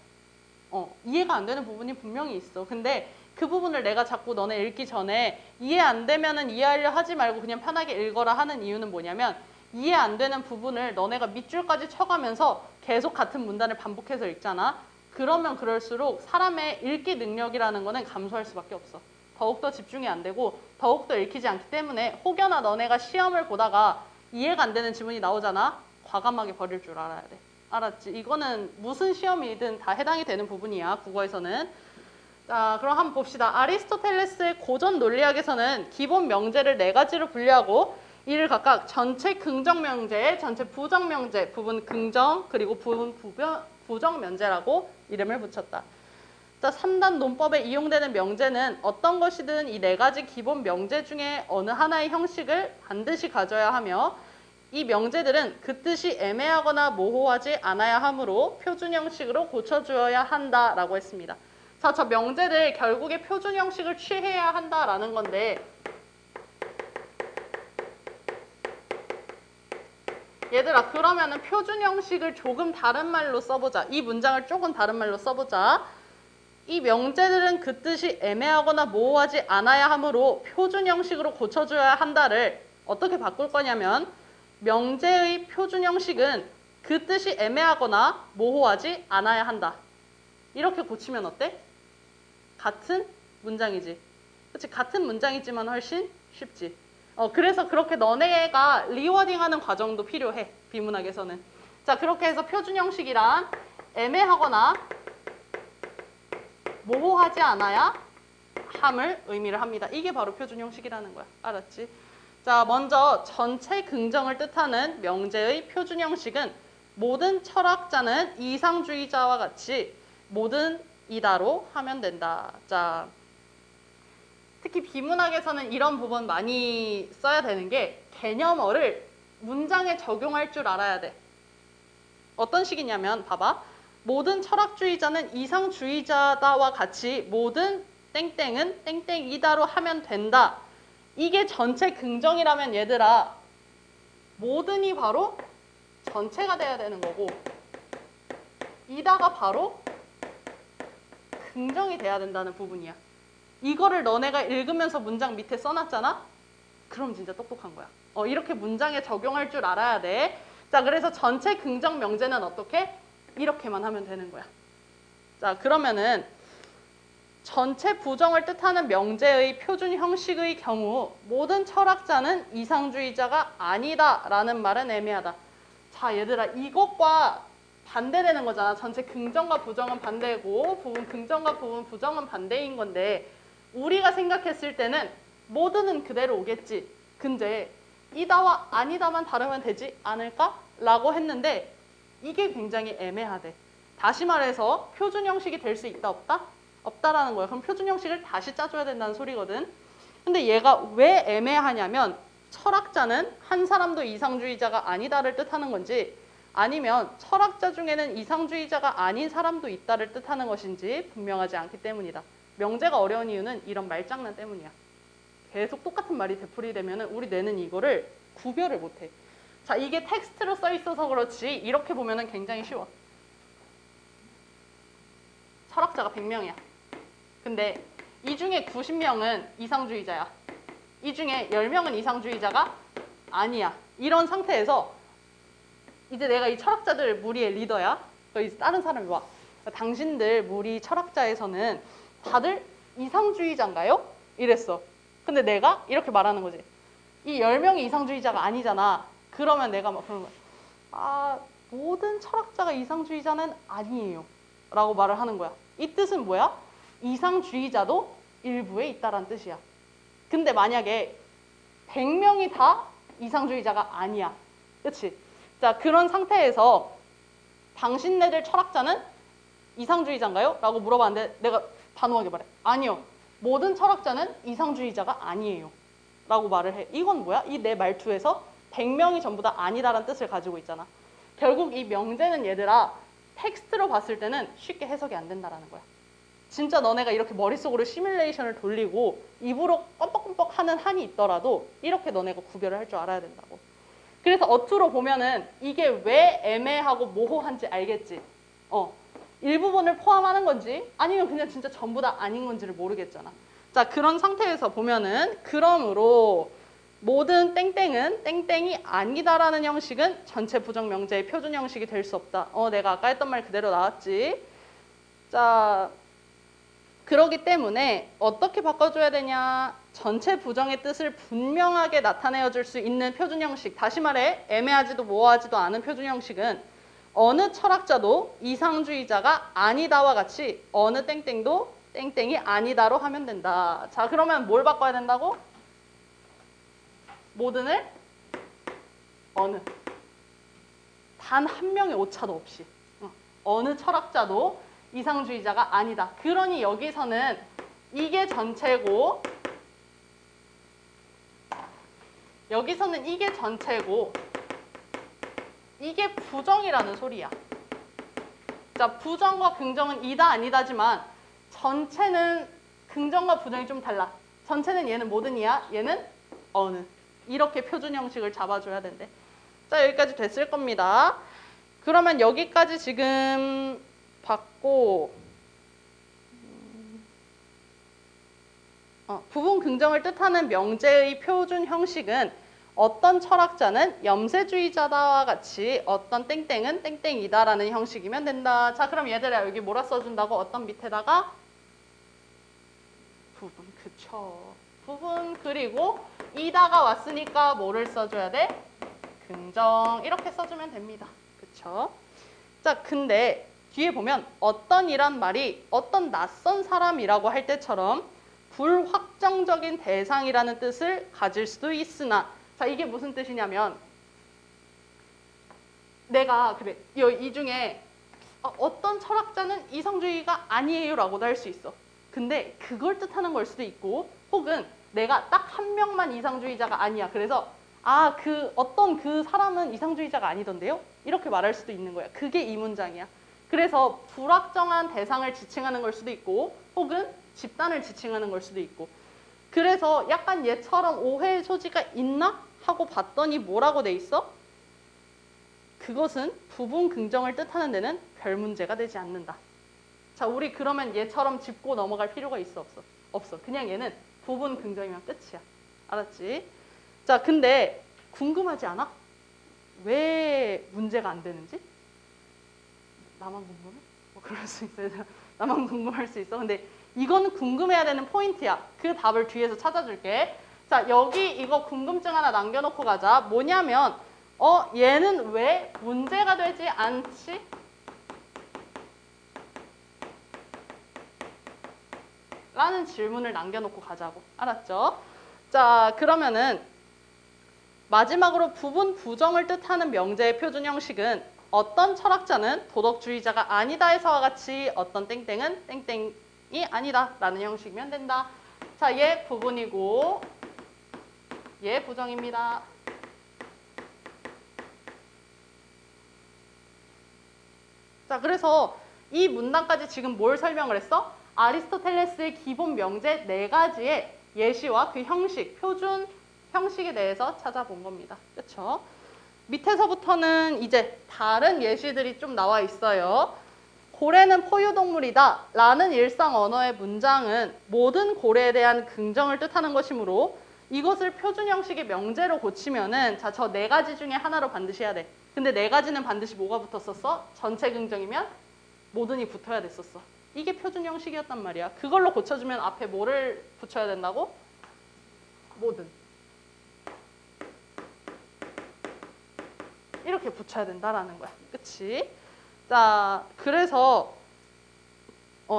이해가 안 되는 부분이 분명히 있어. 근데 그 부분을 내가 자꾸 너네 읽기 전에 이해 안 되면은 이해하려 하지 말고 그냥 편하게 읽어라 하는 이유는 뭐냐면, 이해 안 되는 부분을 너네가 밑줄까지 쳐가면서 계속 같은 문단을 반복해서 읽잖아. 그러면 그럴수록 사람의 읽기 능력이라는 거는 감소할 수밖에 없어. 더욱더 집중이 안 되고 더욱더 읽히지 않기 때문에 혹여나 너네가 시험을 보다가 이해가 안 되는 지문이 나오잖아. 과감하게 버릴 줄 알아야 돼. 알았지? 이거는 무슨 시험이든 다 해당이 되는 부분이야. 국어에서는. 자, 그럼 한번 봅시다. 아리스토텔레스의 고전 논리학에서는 기본 명제를 4가지로 분류하고 이를 각각 전체 긍정 명제, 전체 부정 명제, 부분 긍정, 그리고 부분 부정 면제라고 이름을 붙였다. 자, 3단 논법에 이용되는 명제는 어떤 것이든 이 4가지 기본 명제 중에 어느 하나의 형식을 반드시 가져야 하며, 이 명제들은 그 뜻이 애매하거나 모호하지 않아야 하므로 표준 형식으로 고쳐주어야 한다라고 했습니다. 자, 저 명제들 결국에 표준 형식을 취해야 한다라는 건데, 얘들아, 그러면은 표준 형식을 조금 다른 말로 써보자. 이 문장을 조금 다른 말로 써보자. 이 명제들은 그 뜻이 애매하거나 모호하지 않아야 하므로 표준 형식으로 고쳐줘야 한다를 어떻게 바꿀 거냐면, 명제의 표준 형식은 그 뜻이 애매하거나 모호하지 않아야 한다. 이렇게 고치면 어때? 같은 문장이지. 그치? 같은 문장이지만 훨씬 쉽지. 그래서 그렇게 너네가 리워딩하는 과정도 필요해. 비문학에서는. 자, 그렇게 해서 표준 형식이란 애매하거나 모호하지 않아야 함을 의미를 합니다. 이게 바로 표준 형식이라는 거야. 알았지? 자, 먼저 전체 긍정을 뜻하는 명제의 표준 형식은 모든 철학자는 이상주의자와 같이 모든 이다로 하면 된다. 자, 특히 비문학에서는 이런 부분 많이 써야 되는 게 개념어를 문장에 적용할 줄 알아야 돼. 어떤 식이냐면 봐봐. 모든 철학주의자는 이상주의자다와 같이 모든 땡땡은 땡땡이다로 하면 된다. 이게 전체 긍정이라면 얘들아, 모든이 바로 전체가 돼야 되는 거고 이다가 바로 긍정이 돼야 된다는 부분이야. 이거를 너네가 읽으면서 문장 밑에 써놨잖아? 그럼 진짜 똑똑한 거야. 이렇게 문장에 적용할 줄 알아야 돼. 자, 그래서 전체 긍정 명제는 어떻게? 이렇게만 하면 되는 거야. 자, 그러면은 전체 부정을 뜻하는 명제의 표준 형식의 경우 모든 철학자는 이상주의자가 아니다라는 말은 애매하다. 자, 얘들아, 이것과 반대되는 거잖아. 전체 긍정과 부정은 반대고 부분 긍정과 부분 부정은 반대인 건데, 우리가 생각했을 때는 모두는 그대로 오겠지. 근데 이다와 아니다만 다르면 되지 않을까? 라고 했는데 이게 굉장히 애매하대. 다시 말해서 표준 형식이 될 수 있다 없다? 없다라는 거야. 그럼 표준 형식을 다시 짜줘야 된다는 소리거든. 근데 얘가 왜 애매하냐면, 철학자는 한 사람도 이상주의자가 아니다를 뜻하는 건지, 아니면 철학자 중에는 이상주의자가 아닌 사람도 있다를 뜻하는 것인지 분명하지 않기 때문이다. 명제가 어려운 이유는 이런 말장난 때문이야. 계속 똑같은 말이 되풀이되면 우리 뇌는 이거를 구별을 못해. 자, 이게 텍스트로 써 있어서 그렇지 이렇게 보면 굉장히 쉬워. 철학자가 100명이야. 근데 이 중에 90명은 이상주의자야. 이 중에 10명은 이상주의자가 아니야. 이런 상태에서 이제 내가 이 철학자들 무리의 리더야. 이제 다른 사람이 와. 당신들 무리 철학자에서는 다들 이상주의자인가요? 이랬어. 근데 내가 이렇게 말하는 거지. 이 10명이 이상주의자가 아니잖아. 그러면 내가 막 그런 거야. 모든 철학자가 이상주의자는 아니에요. 라고 말을 하는 거야. 이 뜻은 뭐야? 이상주의자도 일부에 있다란 뜻이야. 근데 만약에 100명이 다 이상주의자가 아니야. 그치? 자, 그런 상태에서 당신네들 철학자는 이상주의자인가요? 라고 물어봤는데 내가 단호하게 말해. 아니요. 모든 철학자는 이상주의자가 아니에요. 라고 말을 해. 이건 뭐야? 이 내 말투에서 100명이 전부 다 아니다라는 뜻을 가지고 있잖아. 결국 이 명제는 얘들아 텍스트로 봤을 때는 쉽게 해석이 안 된다라는 거야. 진짜 너네가 이렇게 머릿속으로 시뮬레이션을 돌리고 입으로 껌뻑껌뻑 하는 한이 있더라도 이렇게 너네가 구별을 할 줄 알아야 된다고. 그래서 어투로 보면은 이게 왜 애매하고 모호한지 알겠지? 일부분을 포함하는 건지 아니면 그냥 진짜 전부 다 아닌 건지를 모르겠잖아. 자, 그런 상태에서 보면은 그러므로 모든 땡땡은 땡땡이 아니다라는 형식은 전체 부정 명제의 표준 형식이 될 수 없다. 내가 아까 했던 말 그대로 나왔지. 자, 그러기 때문에 어떻게 바꿔줘야 되냐? 전체 부정의 뜻을 분명하게 나타내어 줄 수 있는 표준 형식. 다시 말해 애매하지도 모호하지도 않은 표준 형식은 어느 철학자도 이상주의자가 아니다와 같이 어느 땡땡도 땡땡이 아니다로 하면 된다. 자, 그러면 뭘 바꿔야 된다고? 모든을 어느. 단 한 명의 오차도 없이. 어느 철학자도 이상주의자가 아니다. 그러니 여기서는 이게 전체고 여기서는 이게 전체고 이게 부정이라는 소리야. 자, 부정과 긍정은 이다 아니다지만 전체는 긍정과 부정이 좀 달라. 전체는 얘는 모든이야. 얘는 어느. 이렇게 표준 형식을 잡아줘야 된대. 자, 여기까지 됐을 겁니다. 그러면 여기까지 지금 봤고 부분 긍정을 뜻하는 명제의 표준 형식은 어떤 철학자는 염세주의자다와 같이 어떤 땡땡은 땡땡이다라는 형식이면 된다. 자, 그럼 얘들아 여기 뭐라 써준다고? 어떤 밑에다가? 부분, 그쵸. 부분 그리고 이다가 왔으니까 뭐를 써줘야 돼? 긍정. 이렇게 써주면 됩니다. 그쵸? 자, 근데 뒤에 보면 어떤 이란 말이 어떤 낯선 사람이라고 할 때처럼 불확정적인 대상이라는 뜻을 가질 수도 있으나 자, 이게 무슨 뜻이냐면 내가 그래 이 중에 어떤 철학자는 이성주의가 아니에요 라고도 할 수 있어. 근데 그걸 뜻하는 걸 수도 있고 혹은 내가 딱 한 명만 이상주의자가 아니야. 그래서 어떤 그 사람은 이상주의자가 아니던데요? 이렇게 말할 수도 있는 거야. 그게 이 문장이야. 그래서 불확정한 대상을 지칭하는 걸 수도 있고 혹은 집단을 지칭하는 걸 수도 있고 그래서 약간 얘처럼 오해의 소지가 있나? 하고 봤더니 뭐라고 돼 있어? 그것은 부분 긍정을 뜻하는 데는 별 문제가 되지 않는다. 자, 우리 그러면 얘처럼 짚고 넘어갈 필요가 있어? 없어? 없어. 그냥 얘는 부분 긍정이면 끝이야. 알았지? 자, 근데 궁금하지 않아? 왜 문제가 안 되는지? 나만 궁금해? 뭐 그럴 수 있어요. 나만 궁금할 수 있어. 근데 이거는 궁금해야 되는 포인트야. 그 답을 뒤에서 찾아줄게. 자, 여기 이거 궁금증 하나 남겨놓고 가자. 뭐냐면 얘는 왜 문제가 되지 않지? 라는 질문을 남겨놓고 가자고. 알았죠? 자, 그러면은 마지막으로 부분 부정을 뜻하는 명제의 표준 형식은 어떤 철학자는 도덕주의자가 아니다에서와 같이 어떤 땡땡은 땡땡이 아니다 라는 형식이면 된다. 자, 얘 부분이고 얘 부정입니다. 자, 그래서 이 문단까지 지금 뭘 설명을 했어? 아리스토텔레스의 기본 명제 4가지의 예시와 그 형식, 표준 형식에 대해서 찾아본 겁니다. 그렇죠? 밑에서부터는 이제 다른 예시들이 좀 나와 있어요. 고래는 포유동물이다 라는 일상 언어의 문장은 모든 고래에 대한 긍정을 뜻하는 것이므로 이것을 표준 형식의 명제로 고치면은 자, 저 4가지 중에 하나로 반드시 해야 돼. 근데 4가지는 반드시 뭐가 붙었었어? 전체 긍정이면 모든이 붙어야 됐었어. 이게 표준 형식이었단 말이야. 그걸로 고쳐주면 앞에 뭐를 붙여야 된다고? 모든. 이렇게 붙여야 된다라는 거야. 그치? 자, 그래서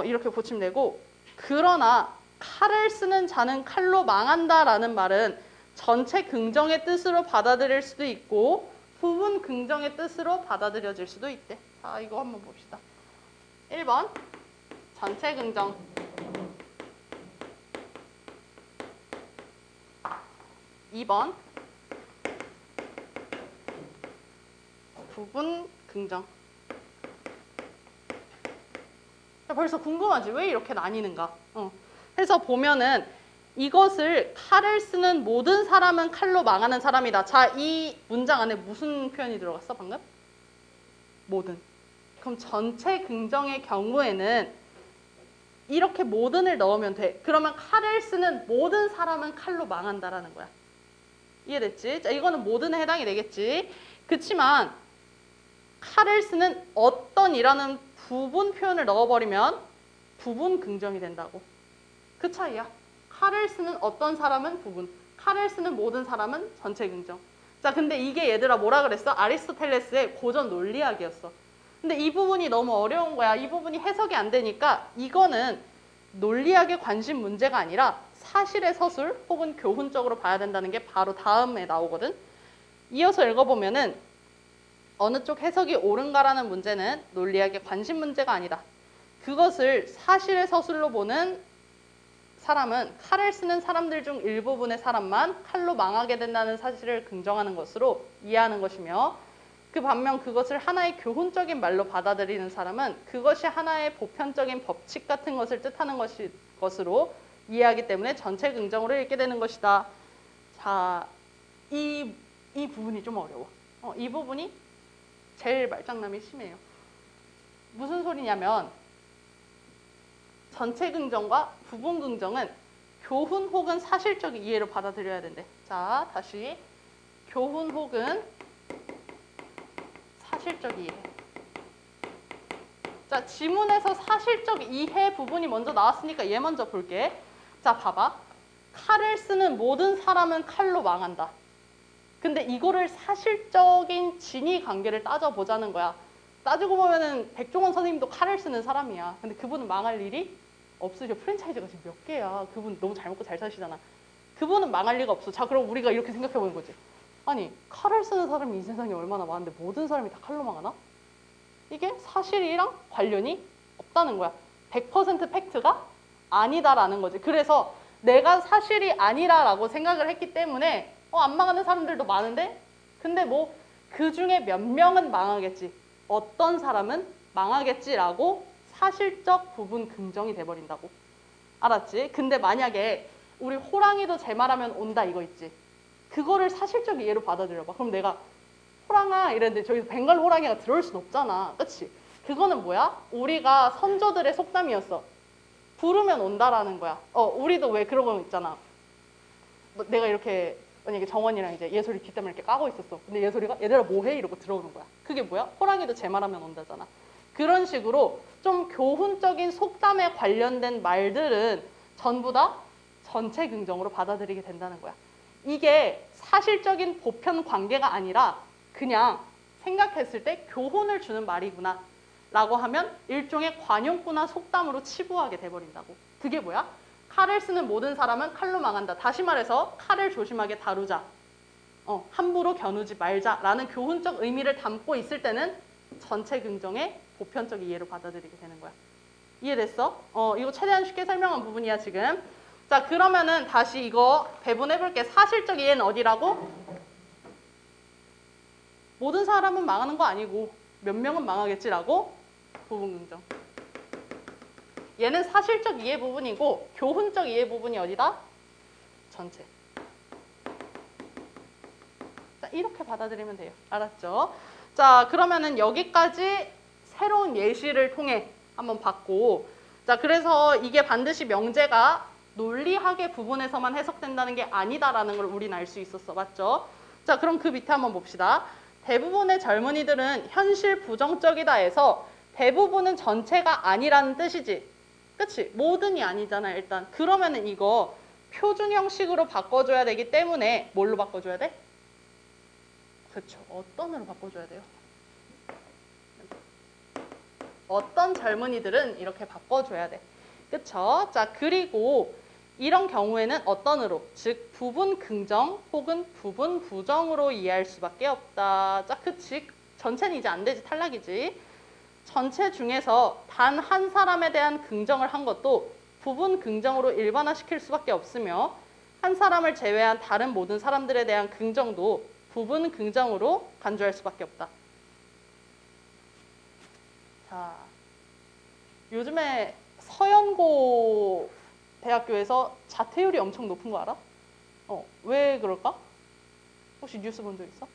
이렇게 고치면 되고 그러나 칼을 쓰는 자는 칼로 망한다라는 말은 전체 긍정의 뜻으로 받아들일 수도 있고 부분 긍정의 뜻으로 받아들여질 수도 있대. 자, 이거 한번 봅시다. 1번 전체 긍정, 2번 부분 긍정. 벌써 궁금하지? 왜 이렇게 나뉘는가? 해서 보면은 이것을 칼을 쓰는 모든 사람은 칼로 망하는 사람이다. 자, 이 문장 안에 무슨 표현이 들어갔어, 방금? 모든. 그럼 전체 긍정의 경우에는 이렇게 모든을 넣으면 돼. 그러면 칼을 쓰는 모든 사람은 칼로 망한다라는 거야. 이해됐지? 자, 이거는 모든에 해당이 되겠지. 그치만 칼을 쓰는 어떤이라는 부분 표현을 넣어버리면 부분 긍정이 된다고. 그 차이야. 칼을 쓰는 어떤 사람은 부분, 칼을 쓰는 모든 사람은 전체 긍정. 자, 근데 이게 얘들아 뭐라 그랬어? 아리스토텔레스의 고전 논리학이었어. 근데 이 부분이 너무 어려운 거야. 이 부분이 해석이 안 되니까 이거는 논리학의 관심 문제가 아니라 사실의 서술 혹은 교훈적으로 봐야 된다는 게 바로 다음에 나오거든. 이어서 읽어보면은 어느 쪽 해석이 옳은가라는 문제는 논리학의 관심 문제가 아니다. 그것을 사실의 서술로 보는 사람은 칼을 쓰는 사람들 중 일부분의 사람만 칼로 망하게 된다는 사실을 긍정하는 것으로 이해하는 것이며 그 반면 그것을 하나의 교훈적인 말로 받아들이는 사람은 그것이 하나의 보편적인 법칙 같은 것을 뜻하는 것으로 이해하기 때문에 전체 긍정으로 읽게 되는 것이다. 자, 이 부분이 좀 어려워. 이 부분이 제일 말장난이 심해요. 무슨 소리냐면 전체 긍정과 부분 긍정은 교훈 혹은 사실적 이해로 받아들여야 된대. 자, 다시 교훈 혹은 사실적 이해. 자, 지문에서 사실적 이해 부분이 먼저 나왔으니까 얘 먼저 볼게. 자, 봐봐. 칼을 쓰는 모든 사람은 칼로 망한다. 근데 이거를 사실적인 진위 관계를 따져보자는 거야. 따지고 보면은 백종원 선생님도 칼을 쓰는 사람이야. 근데 그분은 망할 일이 없으셔. 프랜차이즈가 지금 몇 개야. 그분 너무 잘 먹고 잘 사시잖아. 그분은 망할 리가 없어. 자, 그럼 우리가 이렇게 생각해보는 거지. 아니, 칼을 쓰는 사람이 이 세상에 얼마나 많은데 모든 사람이 다 칼로 망하나? 이게 사실이랑 관련이 없다는 거야. 100% 팩트가 아니다라는 거지. 그래서 내가 사실이 아니라라고 생각을 했기 때문에 안 망하는 사람들도 많은데 근데 뭐 그 중에 몇 명은 망하겠지. 어떤 사람은 망하겠지라고 사실적 부분 긍정이 돼버린다고. 알았지? 근데 만약에 우리 호랑이도 제 말하면 온다 이거 있지. 그거를 사실적 이해로 받아들여봐. 그럼 내가 호랑아 이랬는데 저기서 벵갈 호랑이가 들어올 순 없잖아. 그치? 그거는 뭐야? 우리가 선조들의 속담이었어. 부르면 온다라는 거야. 우리도 왜 그런 거 있잖아. 내가 이렇게 만약에 정원이랑 이제 예솔이 뒷담을 이렇게 까고 있었어. 근데 예솔이가 얘들아 뭐해? 이러고 들어오는 거야. 그게 뭐야? 호랑이도 제 말하면 온다잖아. 그런 식으로 좀 교훈적인 속담에 관련된 말들은 전부 다 전체 긍정으로 받아들이게 된다는 거야. 이게 사실적인 보편 관계가 아니라 그냥 생각했을 때 교훈을 주는 말이구나 라고 하면 일종의 관용구나 속담으로 치부하게 돼버린다고. 그게 뭐야? 칼을 쓰는 모든 사람은 칼로 망한다. 다시 말해서 칼을 조심하게 다루자. 함부로 겨누지 말자라는 교훈적 의미를 담고 있을 때는 전체 긍정의 보편적 이해로 받아들이게 되는 거야. 이해됐어? 이거 최대한 쉽게 설명한 부분이야 지금. 자, 그러면은 다시 이거 배분해볼게. 사실적 이해는 어디라고? 모든 사람은 망하는 거 아니고 몇 명은 망하겠지라고? 부분 긍정. 얘는 사실적 이해 부분이고 교훈적 이해 부분이 어디다? 전체. 자, 이렇게 받아들이면 돼요. 알았죠? 자, 그러면은 여기까지 새로운 예시를 통해 한번 봤고, 자, 그래서 이게 반드시 명제가 논리학의 부분에서만 해석된다는 게 아니다라는 걸 우리는 알 수 있었어. 맞죠? 자, 그럼 그 밑에 한번 봅시다. 대부분의 젊은이들은 현실 부정적이다 해서 대부분은 전체가 아니라는 뜻이지. 그치? 모든이 아니잖아, 일단. 그러면은 이거 표준 형식으로 바꿔줘야 되기 때문에 뭘로 바꿔줘야 돼? 그렇죠. 어떤으로 바꿔줘야 돼요? 어떤 젊은이들은 이렇게 바꿔줘야 돼. 그쵸? 자, 그리고 이런 경우에는 어떤으로? 즉 부분 긍정 혹은 부분 부정으로 이해할 수밖에 없다. 자, 그치? 전체는 이제 안 되지. 탈락이지. 전체 중에서 단 한 사람에 대한 긍정을 한 것도 부분 긍정으로 일반화시킬 수밖에 없으며 한 사람을 제외한 다른 모든 사람들에 대한 긍정도 부분 긍정으로 간주할 수밖에 없다. 자, 요즘에 서연고 대학교에서 자퇴율이 엄청 높은 거 알아? 왜 그럴까? 혹시 뉴스 본 적 있어?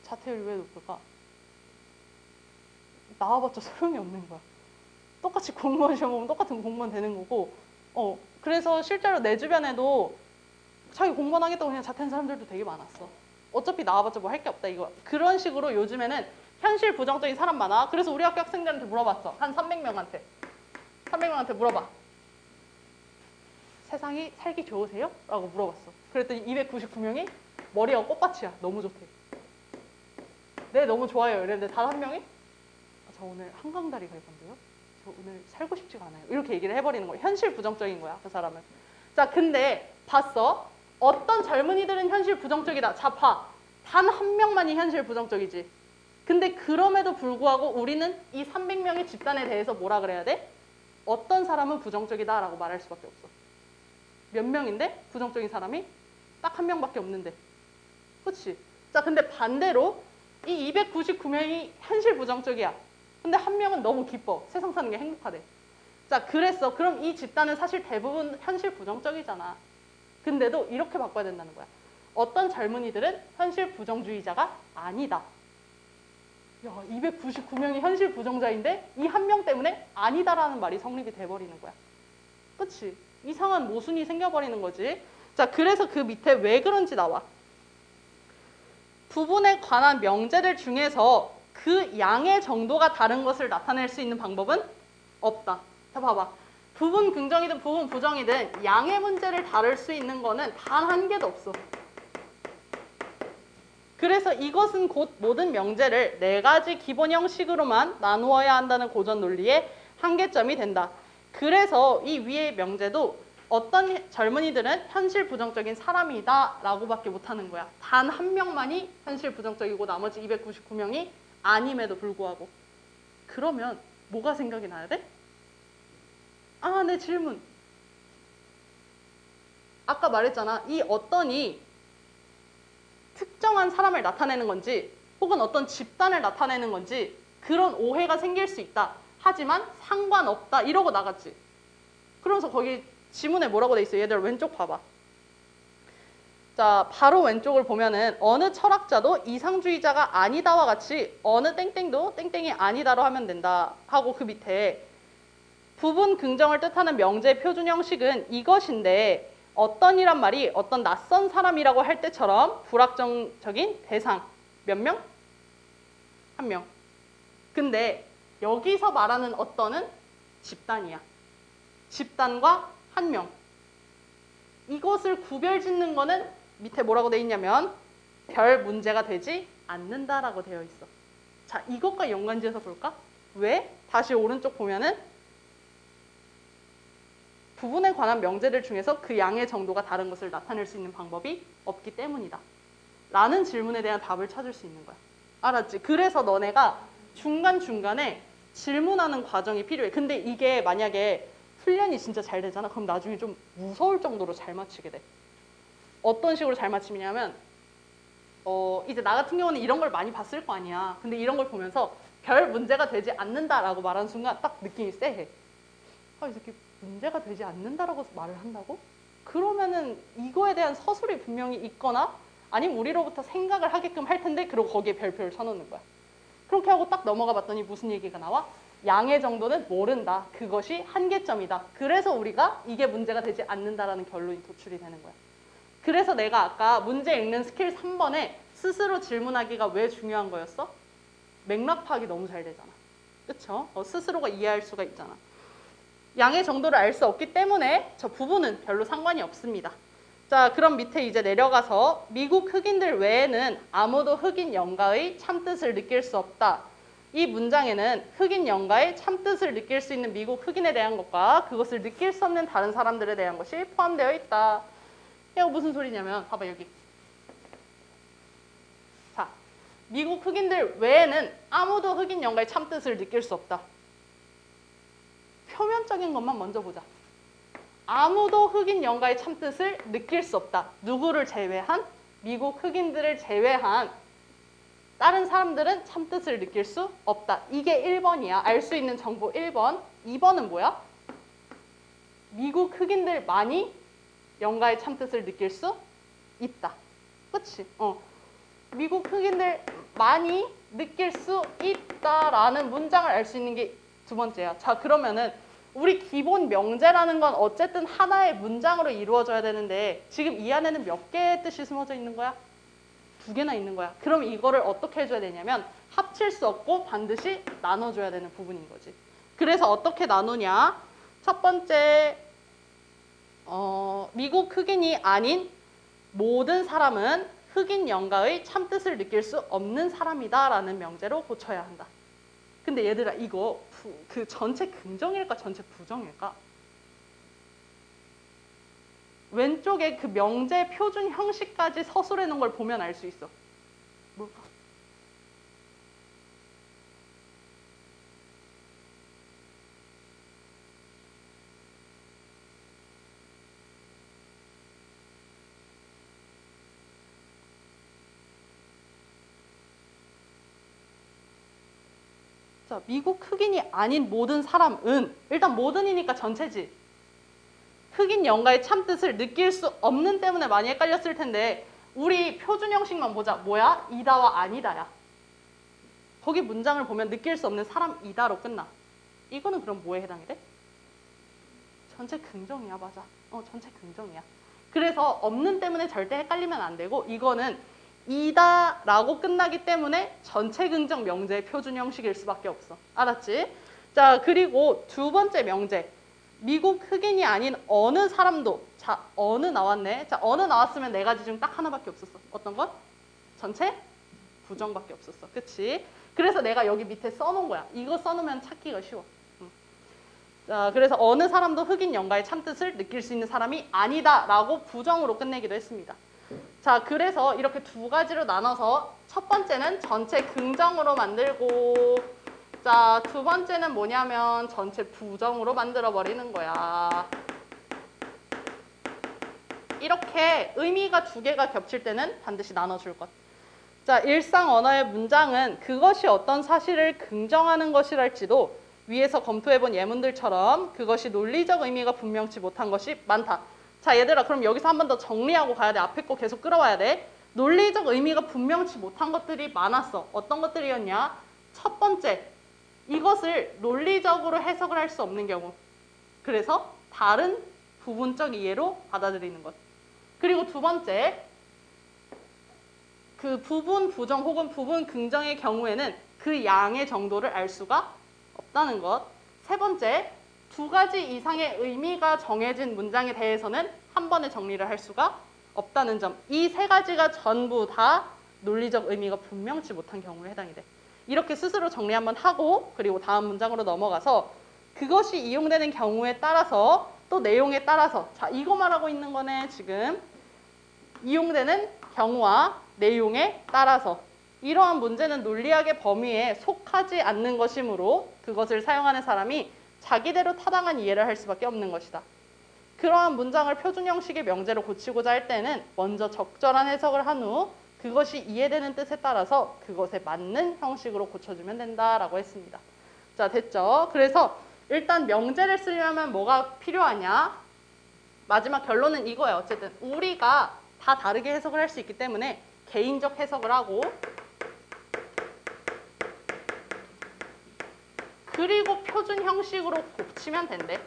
자퇴율이 왜 높을까? 나와봤자 소용이 없는 거야. 똑같이 공무원 시험 보면 똑같은 공무원 되는 거고, 그래서 실제로 내 주변에도 자기 공무원 하겠다고 그냥 자퇴한 사람들도 되게 많았어. 어차피 나와봤자 뭐 할 게 없다 이거. 그런 식으로 요즘에는 현실 부정적인 사람 많아. 그래서 우리 학교 학생들한테 물어봤어. 한 300명한테. 300명한테 물어봐. 세상이 살기 좋으세요? 라고 물어봤어. 그랬더니 299명이 머리가 꽃밭이야. 너무 좋대. 네, 너무 좋아요. 이랬는데 단 한 명이 저 오늘 한강다리 갈 건데요. 저 오늘 살고 싶지가 않아요. 이렇게 얘기를 해버리는 거야. 현실 부정적인 거야. 그 사람은. 자, 근데 봤어? 어떤 젊은이들은 현실 부정적이다. 자, 봐. 단 한 명만이 현실 부정적이지. 근데 그럼에도 불구하고 우리는 이 300명의 집단에 대해서 뭐라 그래야 돼? 어떤 사람은 부정적이다라고 말할 수밖에 없어. 몇 명인데? 부정적인 사람이? 딱 한 명밖에 없는데. 그치? 자, 근데 반대로 이 299명이 현실 부정적이야. 근데 한 명은 너무 기뻐. 세상 사는 게 행복하대. 자, 그랬어. 그럼 이 집단은 사실 대부분 현실 부정적이잖아. 근데도 이렇게 바꿔야 된다는 거야. 어떤 젊은이들은 현실 부정주의자가 아니다. 야, 299명이 현실 부정자인데 이 한 명 때문에 아니다라는 말이 성립이 돼버리는 거야. 그치? 이상한 모순이 생겨버리는 거지. 자, 그래서 그 밑에 왜 그런지 나와. 부분에 관한 명제들 중에서 그 양의 정도가 다른 것을 나타낼 수 있는 방법은 없다. 자, 봐봐. 부분 긍정이든 부분 부정이든 양의 문제를 다룰 수 있는 거는 단 한 개도 없어. 그래서 이것은 곧 모든 명제를 네 가지 기본 형식으로만 나누어야 한다는 고전 논리의 한계점이 된다. 그래서 이 위의 명제도 어떤 젊은이들은 현실 부정적인 사람이다 라고밖에 못하는 거야. 단 한 명만이 현실 부정적이고 나머지 299명이 아님에도 불구하고. 그러면 뭐가 생각이 나야 돼? 아, 내 질문. 아까 말했잖아. 이 어떤이 특정한 사람을 나타내는 건지 혹은 어떤 집단을 나타내는 건지 그런 오해가 생길 수 있다. 하지만 상관없다. 이러고 나갔지. 그러면서 거기 지문에 뭐라고 돼 있어? 얘들 왼쪽 봐봐. 자, 바로 왼쪽을 보면은 어느 철학자도 이상주의자가 아니다와 같이 어느 땡땡도 땡땡이 아니다로 하면 된다. 하고 그 밑에 부분 긍정을 뜻하는 명제 표준 형식은 이것인데 어떤이란 말이 어떤 낯선 사람이라고 할 때처럼 불확정적인 대상 몇 명? 한 명. 근데 여기서 말하는 어떤은 집단이야. 집단과 한 명. 이것을 구별짓는 거는 밑에 뭐라고 돼 있냐면 별 문제가 되지 않는다라고 되어 있어. 자, 이것과 연관지어서 볼까? 왜? 다시 오른쪽 보면은 부분에 관한 명제들 중에서 그 양의 정도가 다른 것을 나타낼 수 있는 방법이 없기 때문이다. 라는 질문에 대한 답을 찾을 수 있는 거야. 알았지? 그래서 너네가 중간중간에 질문하는 과정이 필요해. 근데 이게 만약에 훈련이 진짜 잘 되잖아. 그럼 나중에 좀 무서울 정도로 잘 맞히게 돼. 어떤 식으로 잘 맞히냐면 이제 나 같은 경우는 이런 걸 많이 봤을 거 아니야. 근데 이런 걸 보면서 별 문제가 되지 않는다라고 말하는 순간 딱 느낌이 쎄해. 아, 이 새끼 문제가 되지 않는다라고 말을 한다고? 그러면은 이거에 대한 서술이 분명히 있거나 아니면 우리로부터 생각을 하게끔 할 텐데 그리고 거기에 별표를 쳐놓는 거야. 그렇게 하고 딱 넘어가 봤더니 무슨 얘기가 나와? 양의 정도는 모른다. 그것이 한계점이다. 그래서 우리가 이게 문제가 되지 않는다라는 결론이 도출이 되는 거야. 그래서 내가 아까 문제 읽는 스킬 3번에 스스로 질문하기가 왜 중요한 거였어? 맥락 파악이 너무 잘 되잖아. 그쵸? 스스로가 이해할 수가 있잖아. 양의 정도를 알 수 없기 때문에 저 부분은 별로 상관이 없습니다. 자, 그럼 밑에 이제 내려가서 미국 흑인들 외에는 아무도 흑인 영가의 참뜻을 느낄 수 없다. 이 문장에는 흑인 영가의 참뜻을 느낄 수 있는 미국 흑인에 대한 것과 그것을 느낄 수 없는 다른 사람들에 대한 것이 포함되어 있다. 이거 무슨 소리냐면 봐봐 여기. 자, 미국 흑인들 외에는 아무도 흑인 영가의 참뜻을 느낄 수 없다. 표면적인 것만 먼저 보자. 아무도 흑인 영가의 참뜻을 느낄 수 없다. 누구를 제외한? 미국 흑인들을 제외한 다른 사람들은 참뜻을 느낄 수 없다. 이게 1번이야. 알 수 있는 정보 1번. 2번은 뭐야? 미국 흑인들만이 영가의 참뜻을 느낄 수 있다. 그치? 미국 흑인들만이 느낄 수 있다라는 문장을 알 수 있는 게 두 번째야. 자, 그러면은 우리 기본 명제라는 건 어쨌든 하나의 문장으로 이루어져야 되는데 지금 이 안에는 몇 개의 뜻이 숨어져 있는 거야? 2개나 있는 거야. 그럼 이거를 어떻게 해줘야 되냐면 합칠 수 없고 반드시 나눠줘야 되는 부분인 거지. 그래서 어떻게 나누냐? 첫 번째, 미국 흑인이 아닌 모든 사람은 흑인 영가의 참뜻을 느낄 수 없는 사람이다 라는 명제로 고쳐야 한다. 근데 얘들아 이거 그 전체 긍정일까 전체 부정일까? 왼쪽에 그 명제 표준 형식까지 서술해 놓은 걸 보면 알 수 있어. 뭘까? 자, 미국 흑인이 아닌 모든 사람은 일단 모든이니까 전체지. 흑인 영가의 참뜻을 느낄 수 없는 때문에 많이 헷갈렸을 텐데 우리 표준 형식만 보자. 뭐야? 이다와 아니다야. 거기 문장을 보면 느낄 수 없는 사람이다로 끝나. 이거는 그럼 뭐에 해당이 돼? 전체 긍정이야. 맞아. 전체 긍정이야. 그래서 없는 때문에 절대 헷갈리면 안 되고 이거는 이다라고 끝나기 때문에 전체 긍정 명제의 표준 형식일 수밖에 없어. 알았지? 자, 그리고 두 번째 명제. 미국 흑인이 아닌 어느 사람도. 자, 어느 나왔네. 자, 어느 나왔으면 네 가지 중 딱 하나밖에 없었어. 어떤 것? 전체 부정밖에 없었어. 그치? 그래서 내가 여기 밑에 써놓은 거야. 이거 써놓으면 찾기가 쉬워. 자, 그래서 어느 사람도 흑인 영가의 참뜻을 느낄 수 있는 사람이 아니다라고 부정으로 끝내기도 했습니다. 자, 그래서 이렇게 두 가지로 나눠서 첫 번째는 전체 긍정으로 만들고 자, 두 번째는 뭐냐면 전체 부정으로 만들어 버리는 거야. 이렇게 의미가 2개가 겹칠 때는 반드시 나눠줄 것. 자, 일상 언어의 문장은 그것이 어떤 사실을 긍정하는 것이랄지도 위에서 검토해본 예문들처럼 그것이 논리적 의미가 분명치 못한 것이 많다. 자, 얘들아 그럼 여기서 한 번 더 정리하고 가야 돼. 앞에 거 계속 끌어와야 돼. 논리적 의미가 분명치 못한 것들이 많았어. 어떤 것들이었냐? 첫 번째, 이것을 논리적으로 해석을 할 수 없는 경우. 그래서 다른 부분적 이해로 받아들이는 것. 그리고 두 번째, 그 부분 부정 혹은 부분 긍정의 경우에는 그 양의 정도를 알 수가 없다는 것. 세 번째, 2가지 이상의 의미가 정해진 문장에 대해서는 한 번에 정리를 할 수가 없다는 점. 이 3가지가 전부 다 논리적 의미가 분명치 못한 경우에 해당이 돼. 이렇게 스스로 정리 한번 하고 그리고 다음 문장으로 넘어가서 그것이 이용되는 경우에 따라서 또 내용에 따라서 자, 이거 말하고 있는 거네 지금. 이용되는 경우와 내용에 따라서 이러한 문제는 논리학의 범위에 속하지 않는 것이므로 그것을 사용하는 사람이 자기대로 타당한 이해를 할 수밖에 없는 것이다. 그러한 문장을 표준 형식의 명제로 고치고자 할 때는 먼저 적절한 해석을 한 후 그것이 이해되는 뜻에 따라서 그것에 맞는 형식으로 고쳐주면 된다라고 했습니다. 자, 됐죠? 그래서 일단 명제를 쓰려면 뭐가 필요하냐? 마지막 결론은 이거예요. 어쨌든 우리가 다 다르게 해석을 할 수 있기 때문에 개인적 해석을 하고 그리고 표준 형식으로 고치면 된대.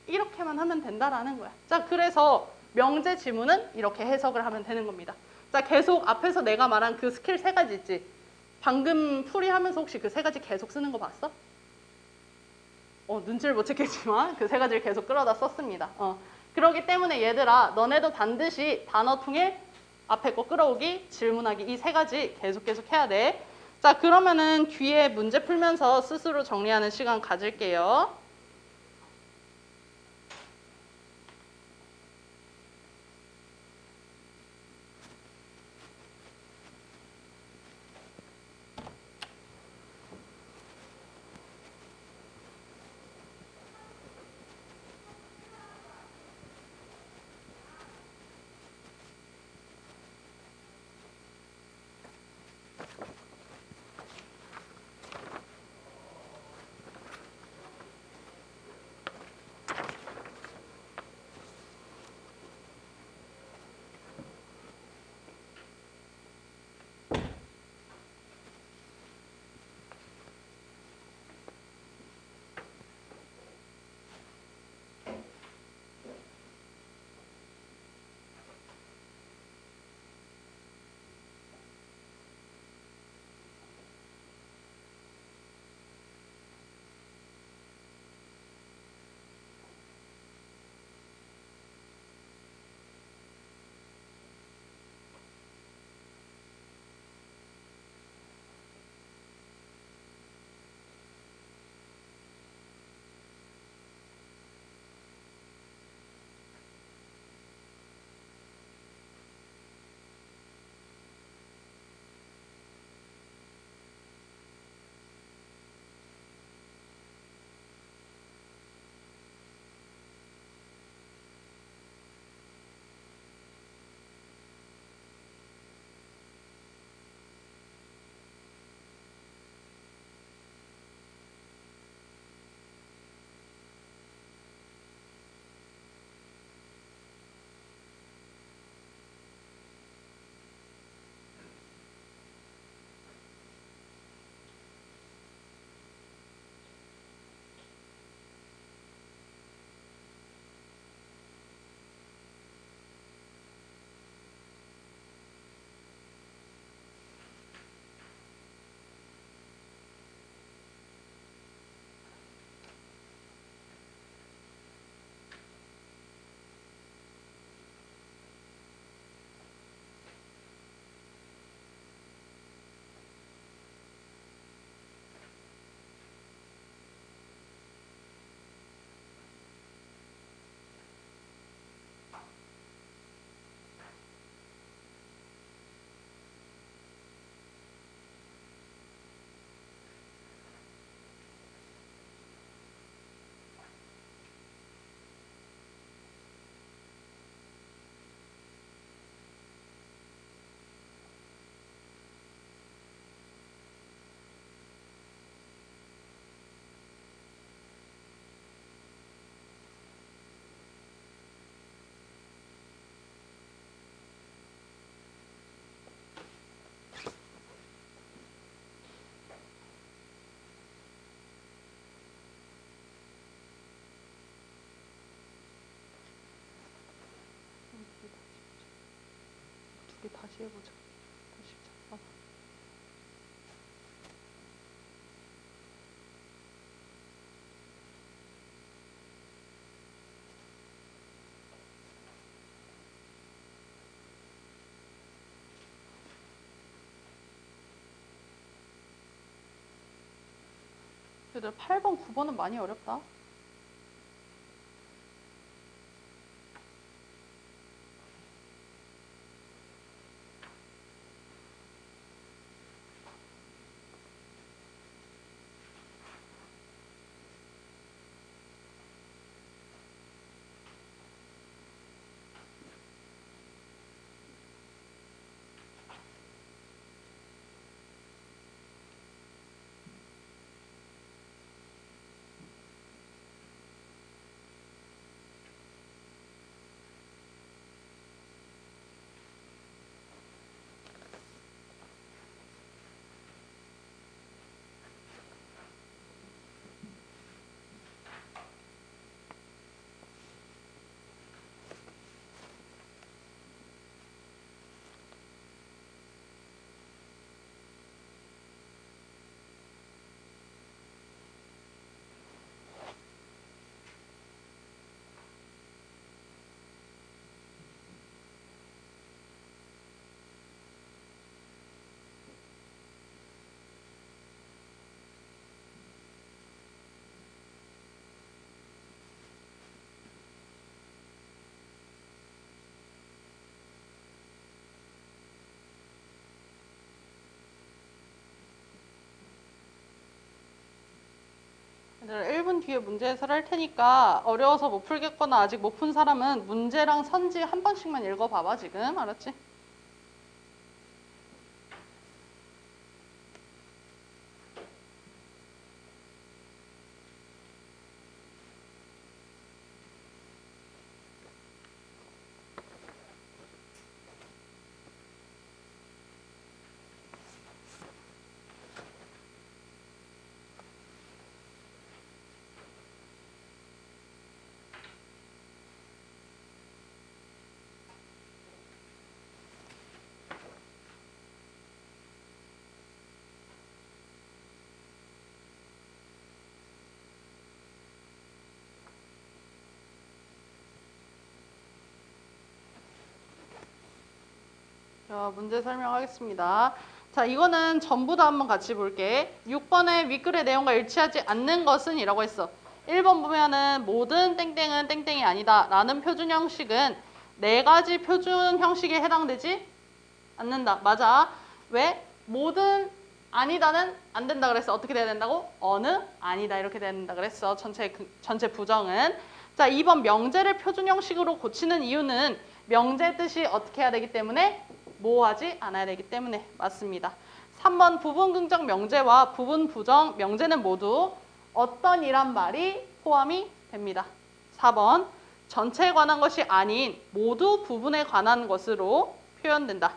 이렇게만 하면 된다라는 거야. 자, 그래서 명제 지문은 이렇게 해석을 하면 되는 겁니다. 자, 계속 앞에서 내가 말한 그 스킬 3가지 있지? 방금 풀이하면서 혹시 그 3가지 계속 쓰는 거 봤어? 눈치를 못 채겠지만 그 3가지를 계속 끌어다 썼습니다. 그렇기 때문에 얘들아 너네도 반드시 단어 통일 앞에 거 끌어오기, 질문하기 이 세 가지 계속 해야 돼. 자, 그러면은 뒤에 문제 풀면서 스스로 정리하는 시간 가질게요. 우리 다시 해보자. 다시 잠깐만. 얘들 8번, 9번은 많이 어렵다. 얘들아 1분 뒤에 문제 해설할 테니까 어려워서 못 풀겠거나 아직 못 푼 사람은 문제랑 선지 한 번씩만 읽어봐봐 지금. 알았지? 자, 문제 설명하겠습니다. 자, 이거는 전부 다 한번 같이 볼게. 6번에 윗글의 내용과 일치하지 않는 것은 이라고 했어. 1번 보면은 모든 땡땡은 땡땡이 아니다 라는 표준 형식은 네 가지 표준 형식에 해당되지 않는다. 맞아. 왜? 모든 아니다는 안 된다 그랬어. 어떻게 돼야 된다고? 어느? 아니다 이렇게 돼야 된다 그랬어. 전체 부정은. 자, 2번 명제를 표준 형식으로 고치는 이유는 명제 뜻이 어떻게 해야 되기 때문에 모호하지 않아야 되기 때문에 맞습니다. 3번 부분 긍정 명제와 부분 부정 명제는 모두 어떤 이란 말이 포함이 됩니다. 4번 전체에 관한 것이 아닌 모두 부분에 관한 것으로 표현된다.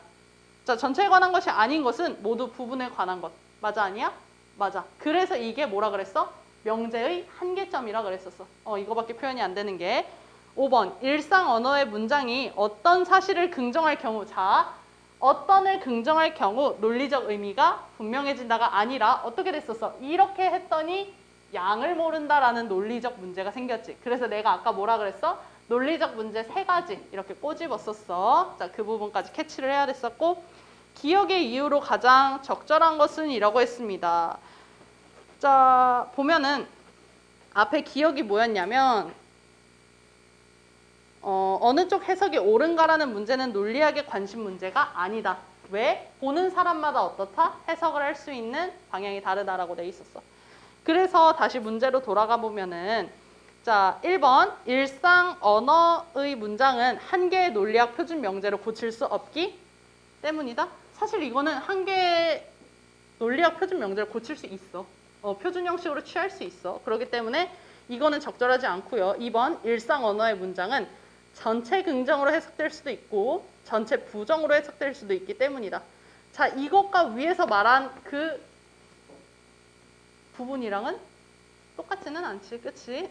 자, 전체에 관한 것이 아닌 것은 모두 부분에 관한 것. 맞아 아니야? 맞아. 그래서 이게 뭐라 그랬어? 명제의 한계점이라 그랬었어. 이거밖에 표현이 안 되는 게. 5번 일상 언어의 문장이 어떤 사실을 긍정할 경우 자 어떤을 긍정할 경우 논리적 의미가 분명해진다가 아니라 어떻게 됐었어? 이렇게 했더니 양을 모른다라는 논리적 문제가 생겼지. 그래서 내가 아까 뭐라 그랬어? 논리적 문제 3가지 이렇게 꼬집었었어. 자, 그 부분까지 캐치를 해야 됐었고 기억의 이유로 가장 적절한 것은 이라고 했습니다. 자, 보면은 앞에 기억이 뭐였냐면 어느 쪽 해석이 옳은가라는 문제는 논리학의 관심 문제가 아니다. 왜? 보는 사람마다 어떻다? 해석을 할 수 있는 방향이 다르다라고 돼 있었어. 그래서 다시 문제로 돌아가 보면은 자, 1번 일상 언어의 문장은 한 개의 논리학 표준 명제로 고칠 수 없기 때문이다. 사실 이거는 한 개의 논리학 표준 명제를 고칠 수 있어. 표준 형식으로 취할 수 있어. 그렇기 때문에 이거는 적절하지 않고요. 2번 일상 언어의 문장은 전체 긍정으로 해석될 수도 있고 전체 부정으로 해석될 수도 있기 때문이다. 자, 이것과 위에서 말한 그 부분이랑은 똑같지는 않지. 그치?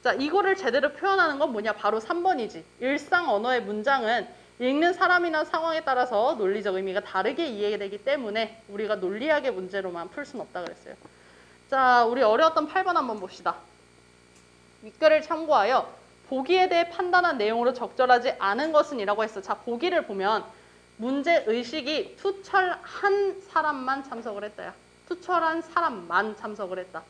자, 이거를 제대로 표현하는 건 뭐냐? 바로 3번이지. 일상 언어의 문장은 읽는 사람이나 상황에 따라서 논리적 의미가 다르게 이해되기 때문에 우리가 논리학의 문제로만 풀 수는 없다 그랬어요. 자, 우리 어려웠던 8번 한번 봅시다. 윗글을 참고하여 보기에 대해 판단한 내용으로 적절하지 않은 것은 이라고 했어. 자, 보기를 보면 문제의식이 투철한 사람만 참석을 했다야. 투철한 사람만 참석을 했다.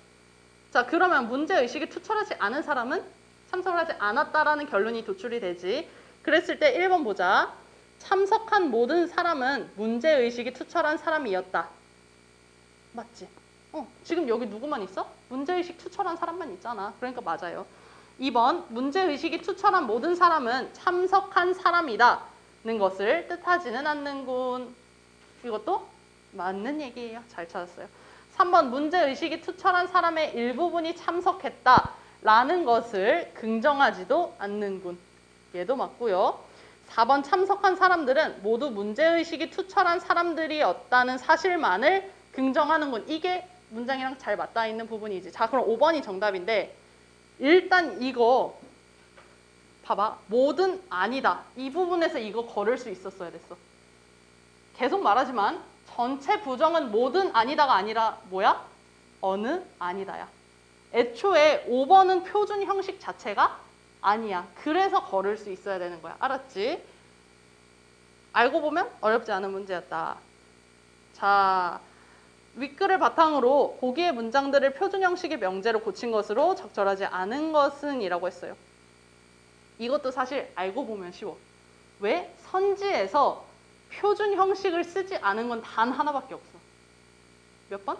자, 그러면 문제의식이 투철하지 않은 사람은 참석을 하지 않았다라는 결론이 도출이 되지. 그랬을 때 1번 보자. 참석한 모든 사람은 문제의식이 투철한 사람이었다. 맞지? 지금 여기 누구만 있어? 문제의식 투철한 사람만 있잖아. 그러니까 맞아요. 2번 문제의식이 투철한 모든 사람은 참석한 사람이다는 것을 뜻하지는 않는군. 이것도 맞는 얘기예요. 잘 찾았어요. 3번 문제의식이 투철한 사람의 일부분이 참석했다라는 것을 긍정하지도 않는군. 얘도 맞고요. 4번 참석한 사람들은 모두 문제의식이 투철한 사람들이었다는 사실만을 긍정하는군. 이게 문장이랑 잘 맞닿아 있는 부분이지. 자, 그럼 5번이 정답인데 일단 이거 봐봐. 뭐든 아니다. 이 부분에서 이거 걸을 수 있었어야 됐어. 계속 말하지만 전체 부정은 뭐든 아니다가 아니라 뭐야? 어느 아니다야. 애초에 5번은 표준 형식 자체가 아니야. 그래서 걸을 수 있어야 되는 거야. 알았지? 알고 보면 어렵지 않은 문제였다. 자, 윗글을 바탕으로 보기의 문장들을 표준 형식의 명제로 고친 것으로 적절하지 않은 것은 이라고 했어요. 이것도 사실 알고 보면 쉬워. 왜? 선지에서 표준 형식을 쓰지 않은 건 단 하나밖에 없어. 몇 번?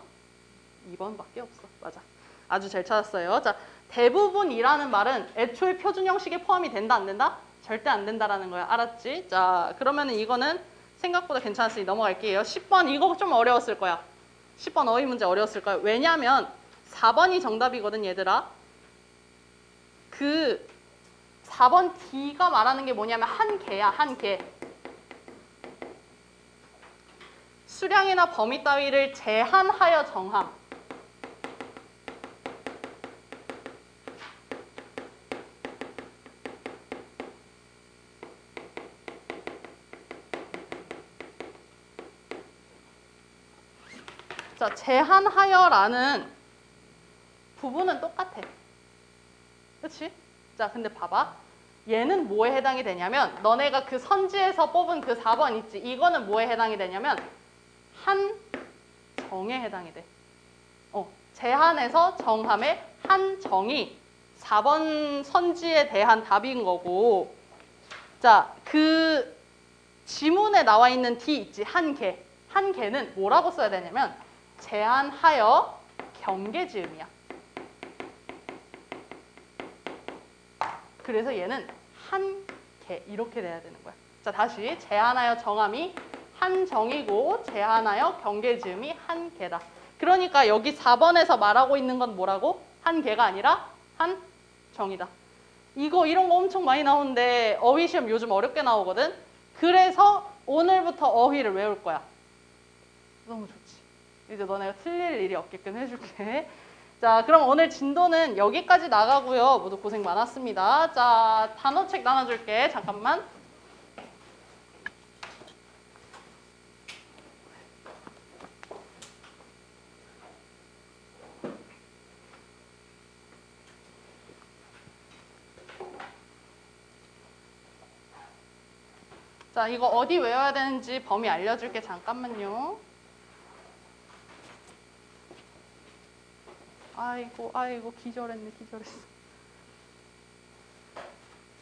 2번밖에 없어. 맞아. 아주 잘 찾았어요. 자, 대부분이라는 말은 애초에 표준 형식에 포함이 된다, 안 된다? 절대 안 된다라는 거야. 알았지? 자, 그러면은 이거는 생각보다 괜찮았으니 넘어갈게요. 10번 이거 좀 어려웠을 거야. 10번 어휘 문제 어려웠을 거야. 왜냐면 4번이 정답이거든, 얘들아. 그 4번 D가 말하는 게 뭐냐면 한 개야, 한 개. 수량이나 범위 따위를 제한하여 정함. 자, 제한하여라는 부분은 똑같아. 그치? 자, 근데 봐봐. 얘는 뭐에 해당이 되냐면 너네가 그 선지에서 뽑은 그 4번 있지? 이거는 뭐에 해당이 되냐면 한 정에 해당이 돼. 제한해서 정함의 한 정이 4번 선지에 대한 답인 거고, 자, 그 지문에 나와 있는 D 있지? 한 개. 한 개는 뭐라고 써야 되냐면 제한하여 경계지음이야. 그래서 얘는 한 개 이렇게 돼야 되는 거야. 자, 다시 제한하여 정함이 한 정이고 제한하여 경계지음이 한 개다. 그러니까 여기 4번에서 말하고 있는 건 뭐라고? 한 개가 아니라 한 정이다. 이런 거 엄청 많이 나오는데 어휘 시험 요즘 어렵게 나오거든. 그래서 오늘부터 어휘를 외울 거야. 너무 좋지. 이제 너네가 틀릴 일이 없게끔 해줄게. 자, 그럼 오늘 진도는 여기까지 나가고요. 모두 고생 많았습니다. 자, 단어책 나눠줄게. 잠깐만. 자, 이거 어디 외워야 되는지 범위 알려줄게. 잠깐만요. 아이고, 기절했네.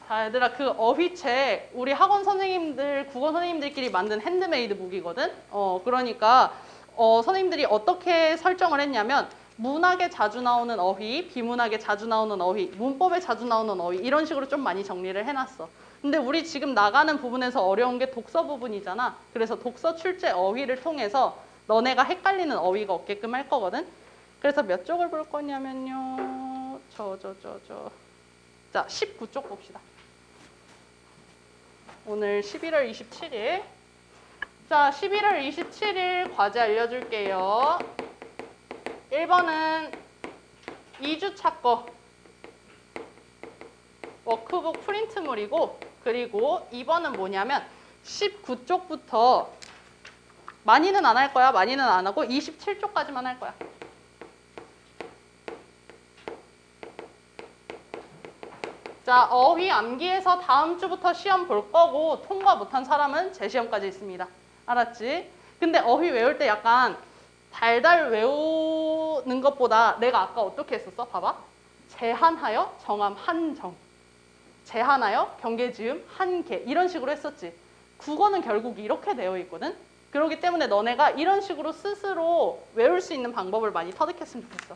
자, 얘들아, 그 어휘책 우리 학원 선생님들, 국어 선생님들끼리 만든 핸드메이드 북이거든. 그러니까 선생님들이 어떻게 설정을 했냐면 문학에 자주 나오는 어휘, 비문학에 자주 나오는 어휘, 문법에 자주 나오는 어휘 이런 식으로 좀 많이 정리를 해놨어. 근데 우리 지금 나가는 부분에서 어려운 게 독서 부분이잖아. 그래서 독서 출제 어휘를 통해서 너네가 헷갈리는 어휘가 없게끔 할 거거든. 그래서 몇 쪽을 볼 거냐면요. 자, 19쪽 봅시다. 오늘 11월 27일. 자, 11월 27일 과제 알려줄게요. 1번은 2주차 거 워크북 프린트물이고, 그리고 2번은 뭐냐면 19쪽부터 많이는 안 할 거야. 많이는 안 하고 27쪽까지만 할 거야. 자, 어휘 암기해서 다음 주부터 시험 볼 거고 통과 못한 사람은 재시험까지 있습니다. 알았지? 근데 어휘 외울 때 약간 달달 외우는 것보다 내가 아까 어떻게 했었어? 봐봐. 제한하여 정함 한정. 제한하여 경계지음 한 개. 이런 식으로 했었지. 국어는 결국 이렇게 되어 있거든. 그렇기 때문에 너네가 이런 식으로 스스로 외울 수 있는 방법을 많이 터득했으면 좋겠어.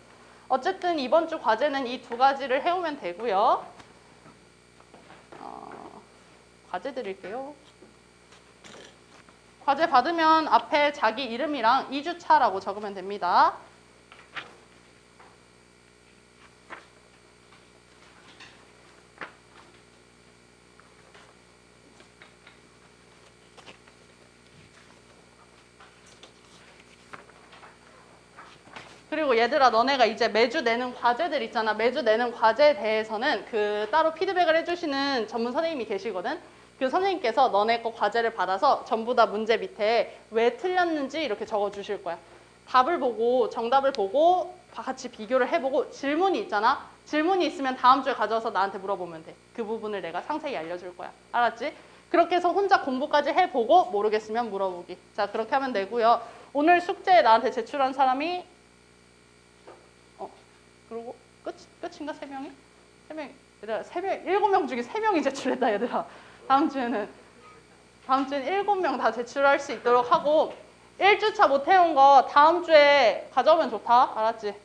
어쨌든 이번 주 과제는 이 두 가지를 해오면 되고요. 과제 드릴게요. 과제 받으면 앞에 자기 이름이랑 2주차라고 적으면 됩니다. 그리고 얘들아, 너네가 이제 매주 내는 과제들 있잖아. 매주 내는 과제에 대해서는 그 따로 피드백을 해주시는 전문 선생님이 계시거든. 그 선생님께서 너네 거 과제를 받아서 전부 다 문제 밑에 왜 틀렸는지 이렇게 적어주실 거야. 답을 보고 정답을 보고 같이 비교를 해보고 질문이 있잖아. 질문이 있으면 다음 주에 가져와서 나한테 물어보면 돼. 그 부분을 내가 상세히 알려줄 거야. 알았지? 그렇게 해서 혼자 공부까지 해보고 모르겠으면 물어보기. 자, 그렇게 하면 되고요. 오늘 숙제 나한테 제출한 사람이 그리고 끝인가? 3명이? 3명. 얘들아, 7명 중에 3명이 제출했다, 얘들아. 다음 주에는 7명 다 제출할 수 있도록 하고 1주차 못 해온 거 다음 주에 가져오면 좋다. 알았지?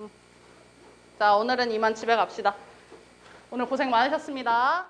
응. 자, 오늘은 이만 집에 갑시다. 오늘 고생 많으셨습니다.